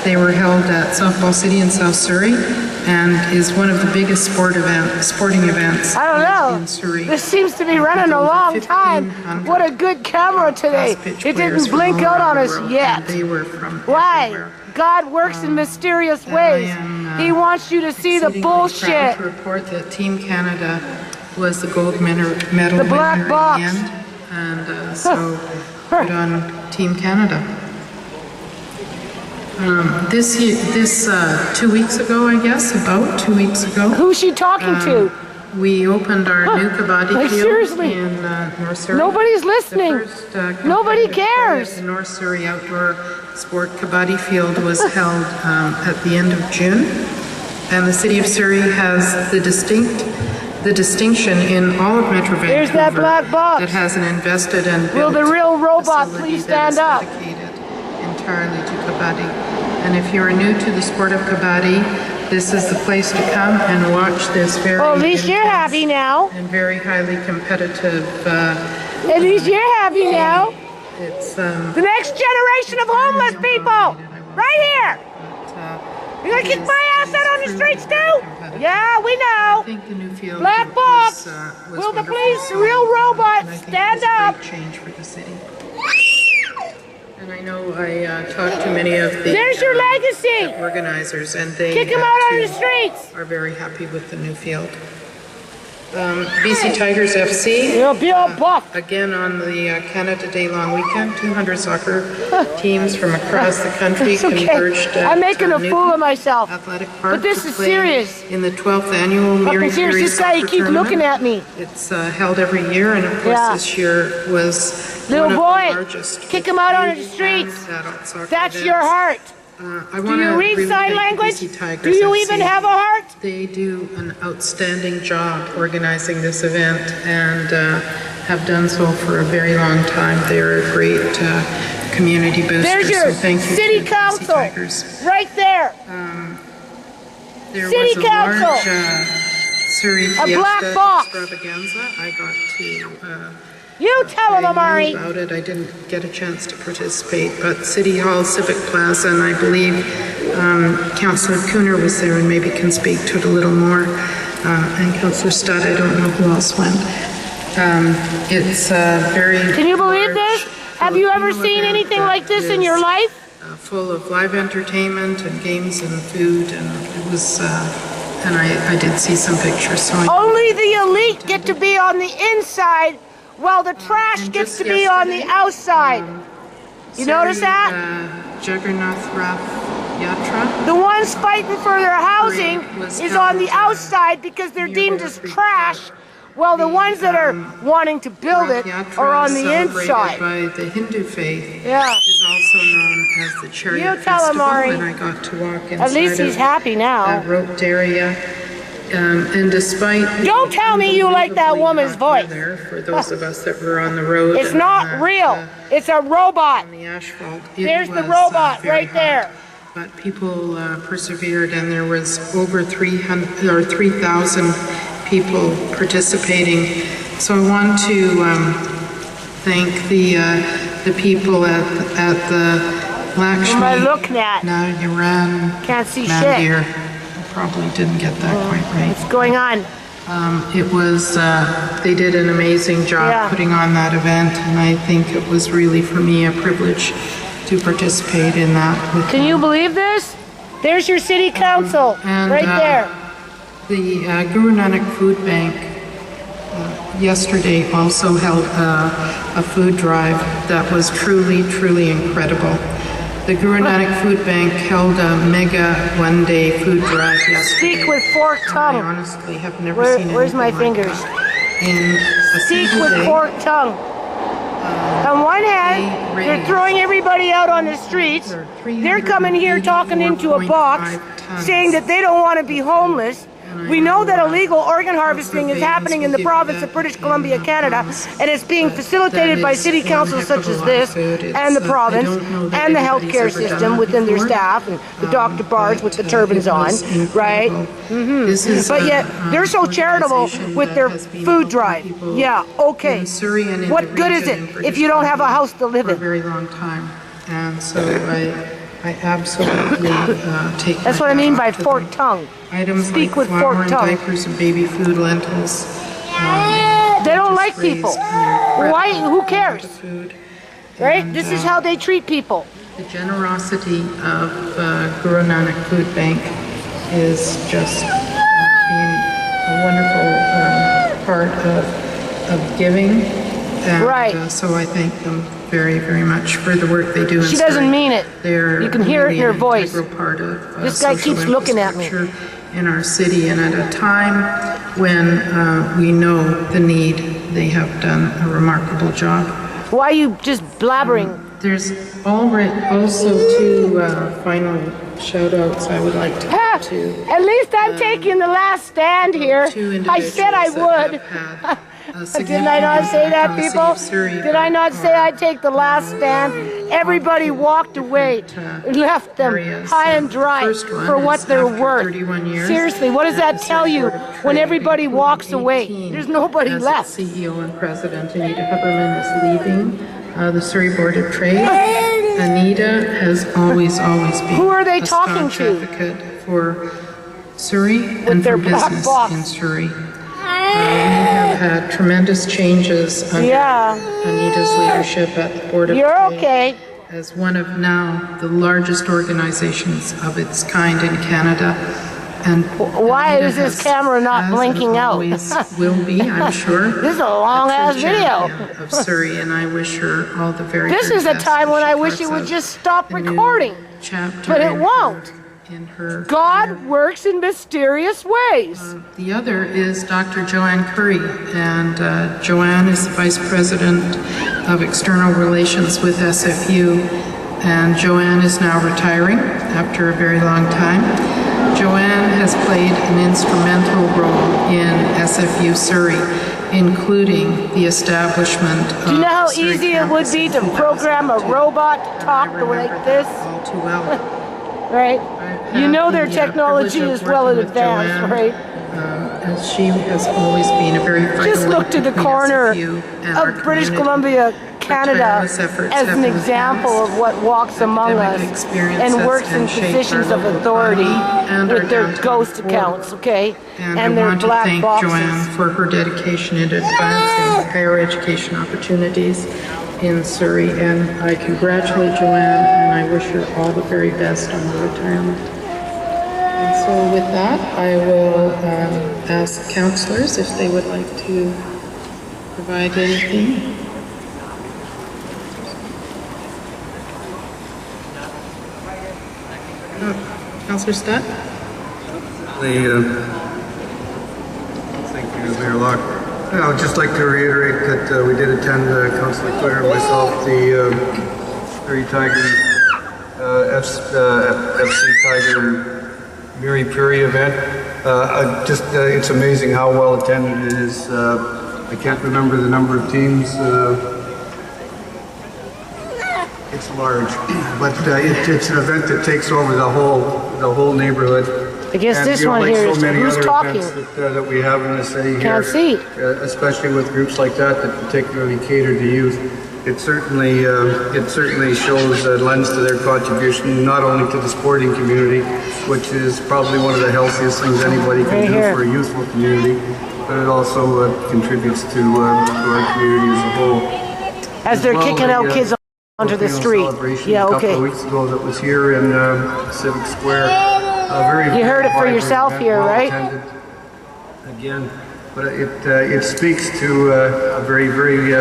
They were held at Softball City in South Surrey, and is one of the biggest sporting events I don't know. in Surrey. This seems to be running a long time. What a good camera today. It didn't blink out on us yet. They were from Why? God works in mysterious ways. He wants you to see the bullshit. Proud to report that Team Canada was the gold medal The black winner box. in the end, and so good on Team Canada. This 2 weeks ago, I guess, about 2 weeks ago. Who's she talking to? We opened our new kabaddi Like, field seriously? in North Surrey. Nobody's listening. The first, Nobody competitive play cares. at the North Surrey Outdoor Sport Kabaddi Field was held at the end of June, and the City of Surrey has the distinction in all of Metro Vancouver. There's that black box. That has an invested and Will the built real robot facility please that is stand up? dedicated entirely to kabaddi. And if you are new to the sport of kabaddi, this is the place to come and watch this very Well, at least you're intense happy now. and very highly competitive. At least you're happy now. It's The next generation of homeless people, right here. You're gonna kick my ass out on the streets too? Yeah, we know. I think the new field Black box. was Will the wonderful. police, the real robots, And I think stand it was a up? great change for the city. And I know I talked to many of the There's your legacy. organizers, and they Kick 'em out on too the streets. are very happy with the new field. BC Tigers FC. You'll be all buff. Again on the Canada Day long weekend, 200 soccer teams from across the country It's okay. converged at I'm making a Newton fool of myself. Athletic Park But this to is play serious. in the 12th annual Fucking Mary serious. Fury This guy, he Soccer keeps looking Tournament. at me. It's held every year, and of course Yeah. this year was Little one of boy, the largest. kick him out on the streets. Adult soccer That's events. your heart. I Do wanna you read really sign thank the language? BC Tigers Do you FC. even have a heart? They do an outstanding job organizing this event and have done so for a very long time. They're a great community booster. There's your so thank you city to BC council, Tigers. right there. There City was a council. large Surrey A Fiesta black box. extravaganza. I got to You tell him, I Amari. knew about it. I didn't get a chance to participate, but City Hall, Civic Plaza, and I believe Councillor Cooner was there and maybe can speak to it a little more. And Councillor Studd, I don't know who else went. It's very. Can you believe this? Have you ever seen anything like this in your life? Full of live entertainment and games and food, and it was. And I did see some pictures. So Only the elite get to be on the inside, while the trash gets to be on the outside. You notice that? Jagannath Rath Yatra. The ones fighting for their housing is on the outside because they're deemed as trash, while the ones that are wanting to build it are on the inside. By the Hindu faith, Yeah. is also known as the Chariot You tell him, Festival, Ari. and I got to walk inside At least he's of happy now. that roped area. And despite Don't tell me you like that woman's voice. there, for those of us that were on the road, It's and, not real. It's a robot. on the asphalt, it There's the was, robot very right there. hot. But people persevered, and there was over 3,000 people participating. So I want to thank the people at the Lakshmi. What am I looking at? Nagaran Can't see Mandir. shit. I probably didn't get that quite right. What's going on? It was, they did an amazing job Yeah. putting on that event, and I think it was really, for me, a privilege to participate in that. With Can you believe this? There's your city council, and, right there. The Guru Nanak Food Bank yesterday also held a food drive that was truly, truly incredible. The Guru Nanak Food Bank held a mega one-day food drive yesterday. Speak with forked tongue. I honestly have never seen Where's my anything like fingers? that. In a Speak single with day, forked tongue. On one hand, they're throwing everybody out on the streets. They're coming here talking into a box, saying that they don't want to be homeless. We know that illegal organ harvesting is happening in the province of British Columbia, Canada, and it's being facilitated by city councils such as this, and the province, and the healthcare system within their staff, and the Dr. Bards with the turbans on, right? But yet, they're so charitable with their food drive. Yeah, okay. What good is it if you don't have a house to live for a in? very long time. And so I absolutely take That's my what I mean hat by off to forked them. tongue. Items Speak like with flour forked and tongue. diapers and baby food, lentils. They don't like people. Why? Who cares? Right? This is how they treat people. The generosity of Guru Nanak Food Bank is just been a wonderful part of giving. And, Right. so I thank them very, very much for the work they do. She doesn't mean it. You can hear it in her voice. Part of, this guy keeps looking at me. In our city, and at a time when we know the need, they have done a remarkable job. Why are you just blabbering? There's also two final shout-outs I would like to give to. At least I'm taking the last stand here. I said I would. Didn't I not say that, people? Did I not say I'd take the last stand? Everybody walked away, left them high and dry for what they're worth. Seriously, what does that tell you when everybody walks away? There's nobody left. CEO and President Anita Huberman is leaving the Surrey Board of Trade. Anita has always been Who are they talking to? Advocate for Surrey and for business in Surrey. We have had tremendous changes under Anita's leadership at the Board of Trade as one of now the largest organizations of its kind in Canada. And why is this camera not blinking out? Always will be, I'm sure. This is a long-ass video of Surrey, and I wish her all the very best. This is a time when I wish it would just stop recording, but it won't. God works in mysterious ways. The other is Dr. Joanne Curry, and Joanne is the Vice President of External Relations with SFU, and Joanne is now retiring after a very long time. Joanne has played an instrumental role in SFU Surrey, including the establishment of... Do you know how easy it would be to program a robot to talk like this? All too well. Right? You know their technology is well in advance, right? As she has always been a very vital just look to the corner of British Columbia, Canada, as an example of what walks among us and works in positions of authority with their ghost accounts, okay? And their I want black to thank boxes. Joanne for her dedication in advancing higher education opportunities in Surrey, and I congratulate Joanne and I wish her all the very best on her retirement. And so with that, I will ask councillors if they would like to provide anything. Councillor Stutt? Thank you, Mayor Locke. I would just like to reiterate that we did attend, Councillor Clare and myself, the Surrey Tiger FC Tiger Mary Prairie event. It's amazing how well attended it is. I can't remember the number of teams. It's large, but it's an event that takes over the whole neighborhood. I guess and, this one like here so is many who's other talking. events that we have in the city Can't here, see. Especially with groups like that particularly cater to youth. It certainly shows a lens to their contribution, not only to the sporting community, which is probably one of the healthiest things anybody can do for a youthful community, but it also contributes to our community as a whole. As they're kicking out kids onto the street. Yeah, a okay. couple of weeks ago that was here in Civic Square. You heard it for yourself here, right? Again, but it speaks to a very, very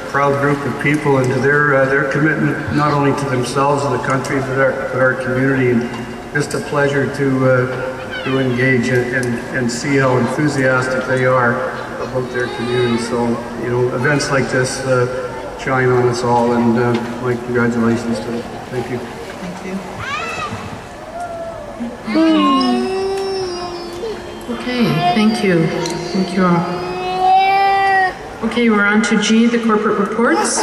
proud group of people and to their commitment not only to themselves and the country but our community. And just a pleasure to engage and see how enthusiastic they are about their community. So events like this shine on us all, and my congratulations to them. Thank you. Thank you. Okay, thank you. Thank you all. Okay, we're on to G, the corporate reports.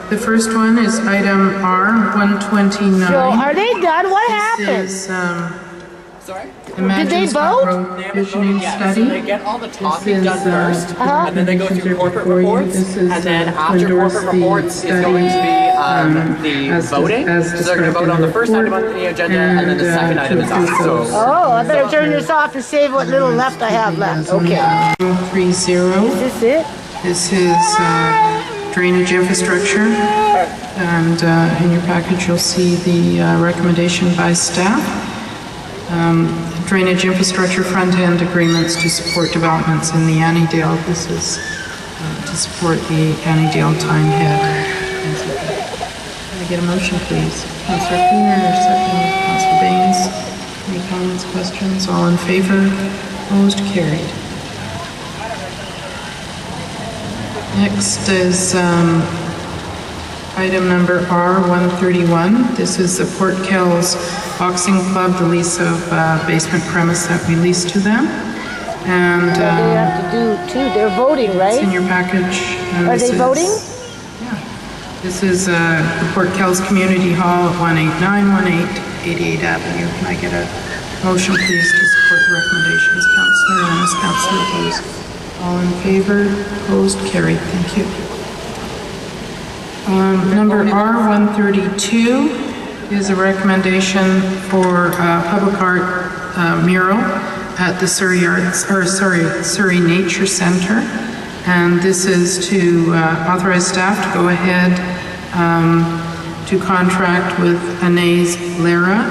The first one is item R129. So are they done? What happened? Sorry? Did they vote? Visioning study. They get all the talking done first, and then they go through corporate reports, and then after corporate reports is going to be the voting. So they're going to vote on the first item on the agenda, and then the second item is after. So. Oh, I better turn this off and save what little left I have left. Okay. 30. Is this it? This is drainage infrastructure, and in your package you'll see the recommendation by staff. Drainage infrastructure front-end agreements to support developments in the Annandale. This is to to support the Annandale Time Head. Can I get a motion, please? Councillor Cooner, second. Councillor Baines. Any comments, questions? All in favor? Opposed? Carried. Next is item number R131. This is the Port Kells Boxing Club, the lease of basement premise that we leased to them. And they have to do too. They're voting, right? It's in your package. Are they voting? Yeah. This is the Port Kells Community Hall at 18918 88th Avenue. Can I get a motion, please, to support the recommendations? Councillor Ennis, Councillor Bose. All in favor? Opposed? Carried. Thank you. Number R132 is a recommendation for public art mural at the Surrey Nature Center, and this is to authorize staff to go ahead to contract with Anais Lara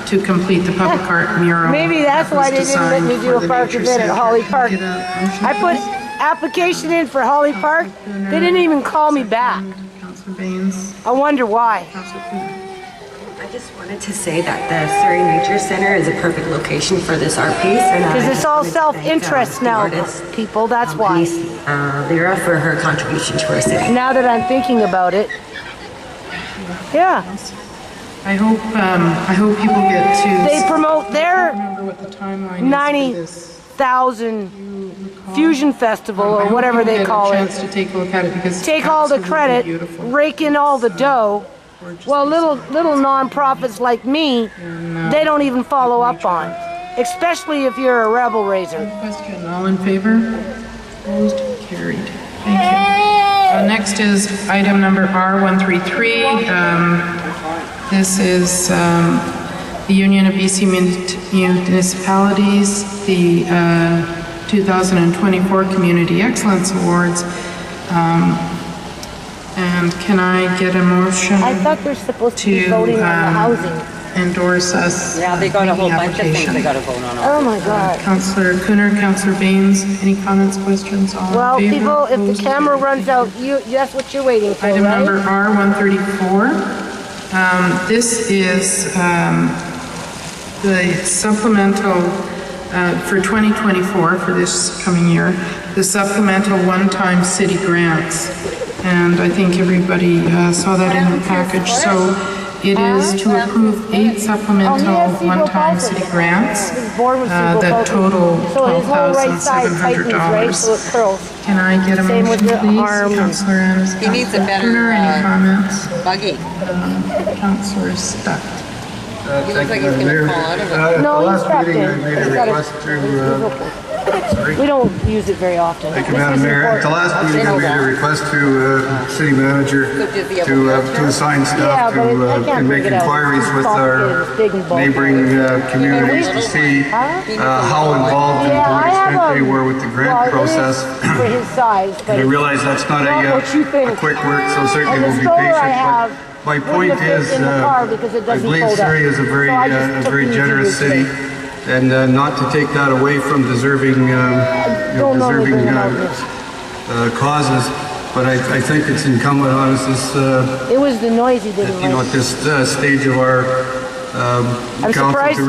to complete the public art mural. Maybe that's why they didn't let me do a park event at Holly Park. I put application in for Holly Park. They didn't even call me back. I wonder why. I just wanted to say that the Surrey Nature Center is a perfect location for this art piece. Because it's all self-interest now, people, that's why. Lyra for her contribution to our city. Now that I'm thinking about it. Yeah. I hope people get to... They promote their 90,000 Fusion Festival or whatever they call it. To take a look at it because take all the credit, rake in all the dough. Well, little non-profits like me, they don't even follow up on, especially if you're a rebel raiser. Question. All in favor? Opposed? Carried. Thank you. Next is item number R133. This is the Union of BC Municipalities, the 2024 Community Excellence Awards. And can I get a motion? I thought they're supposed to be voting on the housing. Endorse us. Yeah, they got a whole bunch of things they got to vote on. Oh my God. Councillor Cooner, Councillor Baines, any comments, questions? All well, in favor? People, if the camera runs out, that's what you're waiting for, Item right? number R134. This is the supplemental for 2024, for this coming year, the supplemental one-time city grants. And I think everybody saw that in the package. So it is to approve 8 supplemental one-time city grants that total $12,700. Can I get a motion, please? Councillor Ennis. He needs a better any comments? buggy. Councillor Stuck. He looks like he's going to fall out of it. No, he's last trapped meeting in. I made a request to We don't use it very often. Thank you, Madam Mayor. At the last meeting, I made a request to City Manager to assign staff to and make inquiries with our neighboring communities to see how involved and to what extent they were with the grant process. For his size, but I realize that's not a quick work, so certainly we'll be patient. But my point is, I believe Surrey is a very generous city. And not to take that away from deserving causes, but I think it's incumbent on us as it was the noise he didn't at this stage of our council to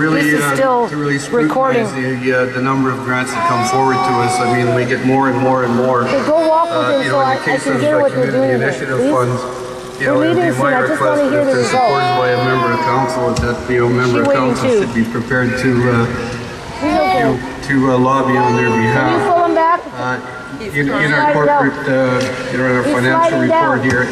really scrutinize the number of grants that come forward to us. I mean, we get more and more and more. Go walk with him so I can hear what they're doing. Initiative funds. It would be my I just request want to hear if the they're results. supported by a member of council that member of council should be prepared to lobby on their behalf. Can you pull him back? In our corporate, in our financial report here,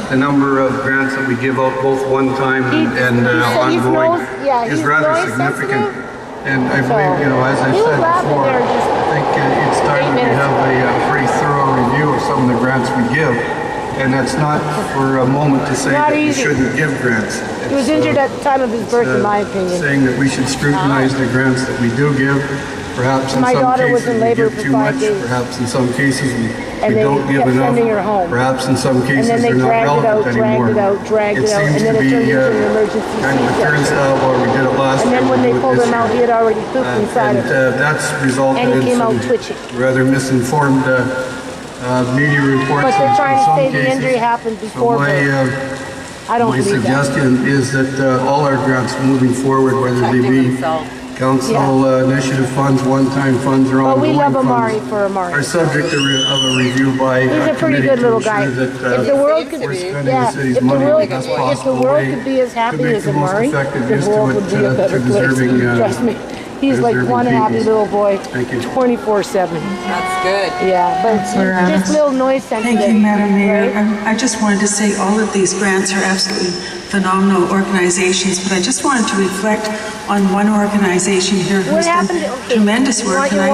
the number of grants that we give out both one time and ongoing is rather significant. And I believe, as I said before, I think it's time that we have a pretty thorough review of some of the grants we give. And that's not for a moment to say that we shouldn't give grants. He was injured at the time of his birth, in my opinion. Saying that we should scrutinize the grants that we do give. Perhaps in my some daughter was cases in we labor give for too 5 much. days. Perhaps in some cases we don't they give kept enough. sending her home. Perhaps in some cases and then they they're not relevant anymore. dragged it out, seems and then to it be turned into an emergency kind of a turnstile where we did it last And year. then when they pulled him out, he had already pooped inside of it. That's resulted And he in came out some twitching. rather misinformed media reports. But they're in trying to some say the cases. injury happened So before my, I don't my believe that. suggestion is that all our grants moving forward, whether they be council initiative funds, one-time funds, or Well, we ongoing love Amari funds, for Amari. are subject of a review by He's a pretty committee good to little ensure guy. that If the world could, we're spending yeah, the city's if the money in world, the best if the possible world way could be as to happy make as the most Amari, effective the use world to would be a it, better to place. deserving, Trust me. He's like deserving one happy peoples. little boy, Thank you. 24/7. That's good. Yeah, but just little noise sensitive. Thank you, Madam Mayor. right? I just wanted to say all of these grants are absolutely phenomenal organizations, but I just wanted to reflect on one organization here who's done tremendous work, and I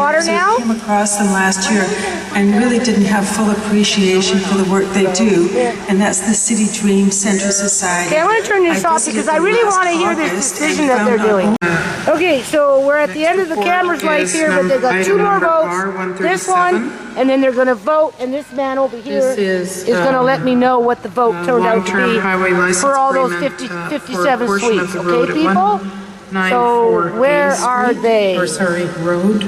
came across them last year and really didn't have full appreciation for the work they do, and that's the City Dream Center Society. Okay, I want to turn this off because I really want to hear this decision that they're doing. Okay, so we're at the end of the camera's life here, but they've got 2 more votes. This one, and then they're going to vote, and this man over here is going to let me know what the vote turned out to be for all those 57 suites. Okay, people? So where are they? Or sorry, road.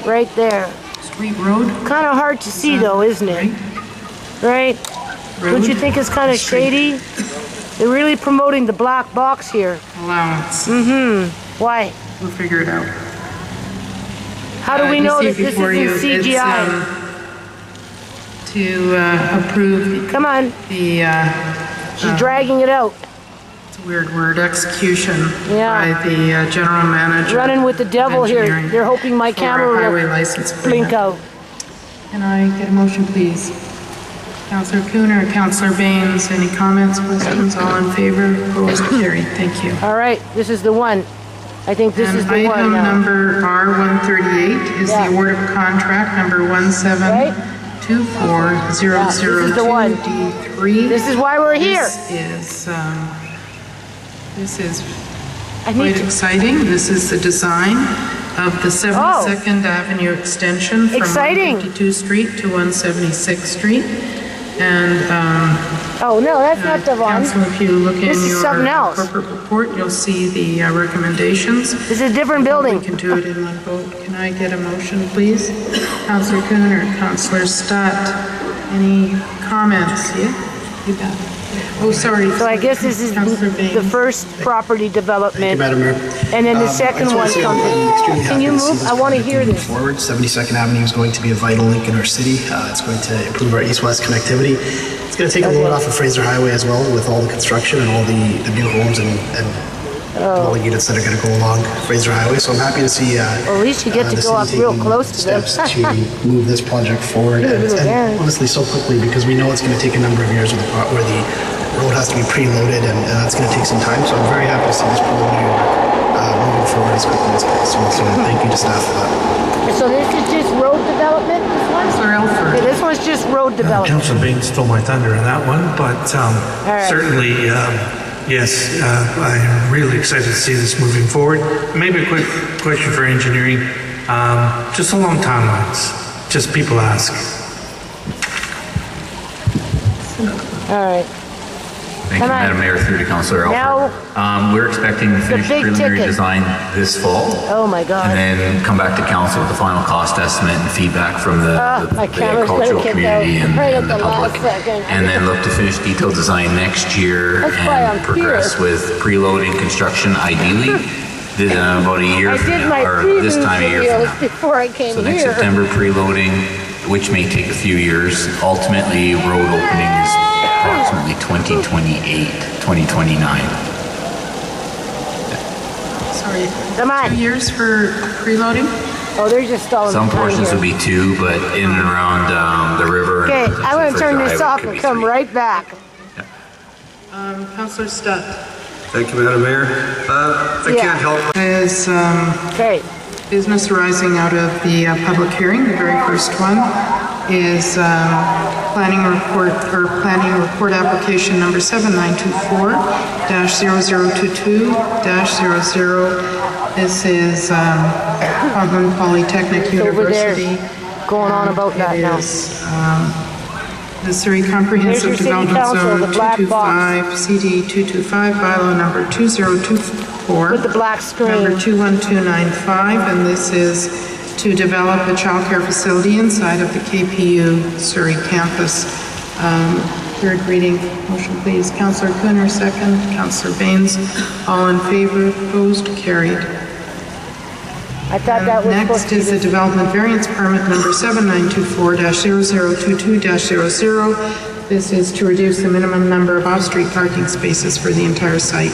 Right there. Street road. Kind of hard to see though, isn't it? Right? Don't you think it's kind of shady? They're really promoting the black box here. Allowance. Why? We'll figure it out. How do we know that this isn't CGI? To approve. Come on. The. She's dragging it out. It's a weird word. Execution Yeah. by the general manager. Running with the devil here. They're hoping my camera highway will license blink out. Can I get a motion, please? Councillor Cooner, Councillor Baines, any comments, questions? All in favor? Opposed? Carried. Thank you. All right, this is the one. I think this is the one Item now. number R138 is the award of contract number 1724002D3. This is why we're here. This is quite exciting. This is the design of the 72nd Avenue extension from 152nd Street to 176th Street. And oh no, that's not the one. Council, if you look in This is your something else. corporate report, you'll see the recommendations. This is a different building. We can do it in one vote. Can I get a motion, please? Councillor Cooner, Councillor Stott, any comments? Yeah, you bet. Oh, sorry. So I guess this is the first property development. Madam Mayor. And then the second one comes in. Can you move? I want to hear this. Forward, 72nd Avenue is going to be a vital link in our city. It's going to improve our east-west connectivity. It's going to take a load off of Fraser Highway as well, with all the construction and all the new homes and dwelling units that are going to go along Fraser Highway. So I'm happy to see Well, at least you get to go up real close to them. steps to move this project forward, and honestly so quickly, because we know it's going to take a number of years where the road has to be preloaded, and that's going to take some time. So I'm very happy to see this preliminary work moving forward as quickly as possible. So thank you to staff for that. So this is just road development, this one? Okay, this one's just road development. Councilor Baines stole my thunder on that one, but certainly, yes, I'm really excited to see this moving forward. Maybe a quick question for engineering. Just along timelines, just people ask. All right. Thank you, Madam Mayor, through to Councillor Alford. We're expecting to finish preliminary design this fall. Oh my God. And then come back to council with the final cost estimate and feedback from the agricultural community and the public. And then look to finish detailed design next year and progress with preloading construction ideally about a year from now, or this time of year from now. Before I came So next here. September preloading, which may take a few years. Ultimately, road opening is approximately 2028, 2029. Sorry. Come on. 2 years for preloading? Oh, they're just stalling. Some portions would be 2, but in and around the river. Okay, I'm going to turn this off and come right back. Councillor Stott. Thank you, Madam Mayor. I can't help. Is business arising out of the public hearing. The very first one is planning report application number 7924-0022-00. This is Conklin Polytechnic University. Going on about that now. The Surrey Comprehensive Development Zone 225, CD 225, bylaw number 2024. With the black screen. Number 21295, and this is to develop a childcare facility inside of the KPU Surrey campus. Third reading, motion please. Councillor Cooner, second. Councillor Baines, all in favor, opposed, carried. I thought that was Next is the development variance permit number 7924-0022-00. This is to reduce the minimum number of off-street parking spaces for the entire site.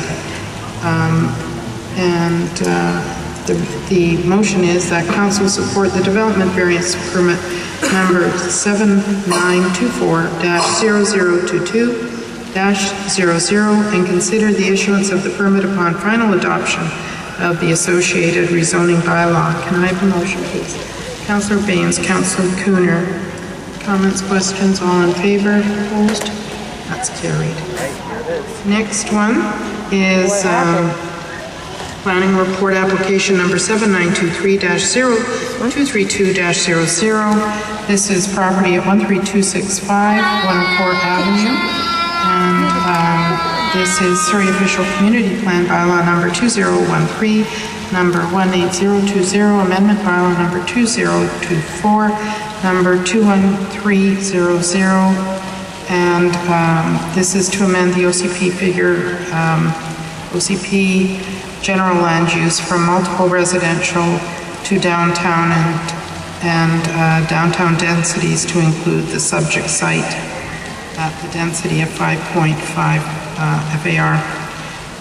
The motion is that council support the development variance permit number 7924-0022-00 and consider the issuance of the permit upon final adoption of the associated rezoning bylaw. Can I have a motion, please? Councillor Baines, Councillor Cooner. Comments, questions, all in favor, opposed? That's carried. Next one is planning report application number 7923-0232-00. This is property at 13265 104 Avenue. And this is Surrey Official Community Plan Bylaw number 2013, number 18020, Amendment Bylaw number 2024, number 21300. And this is to amend the OCP figure, OCP general land use from multiple residential to downtown and downtown densities to include the subject site at the density of 5.5 FAR.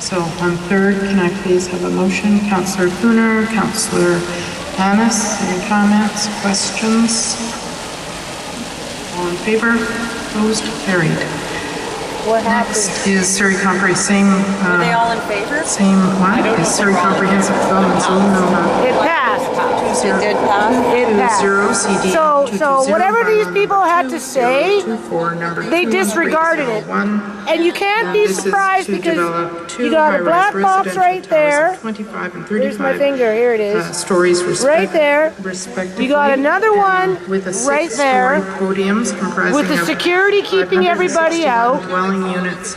So on third, can I please have a motion? Councillor Cooner, Councillor Annis, any comments, questions? All in favor? Opposed? Carried. What happened? Next is Surrey Comprehensive, same. Are they all in favor? Same one is Surrey Comprehensive Development Zone. It passed. It did pass? It passed. CD So whatever these people had to say, they disregarded it. And you can't be surprised because you got a black box right there. Here's my finger. Here it is. Stories right there. You got another one right there with the security keeping everybody out. Units,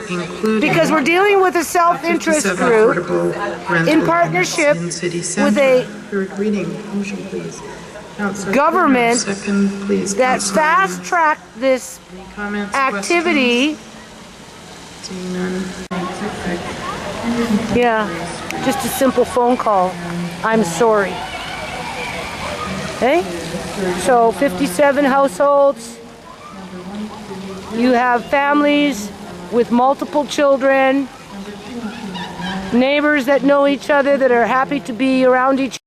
because we're dealing with a self-interest group in partnership with a government that fast-tracked this activity. Yeah, just a simple phone call. I'm sorry. Okay? So 57 households. You have families with multiple children, neighbors that know each other, that are happy to be around each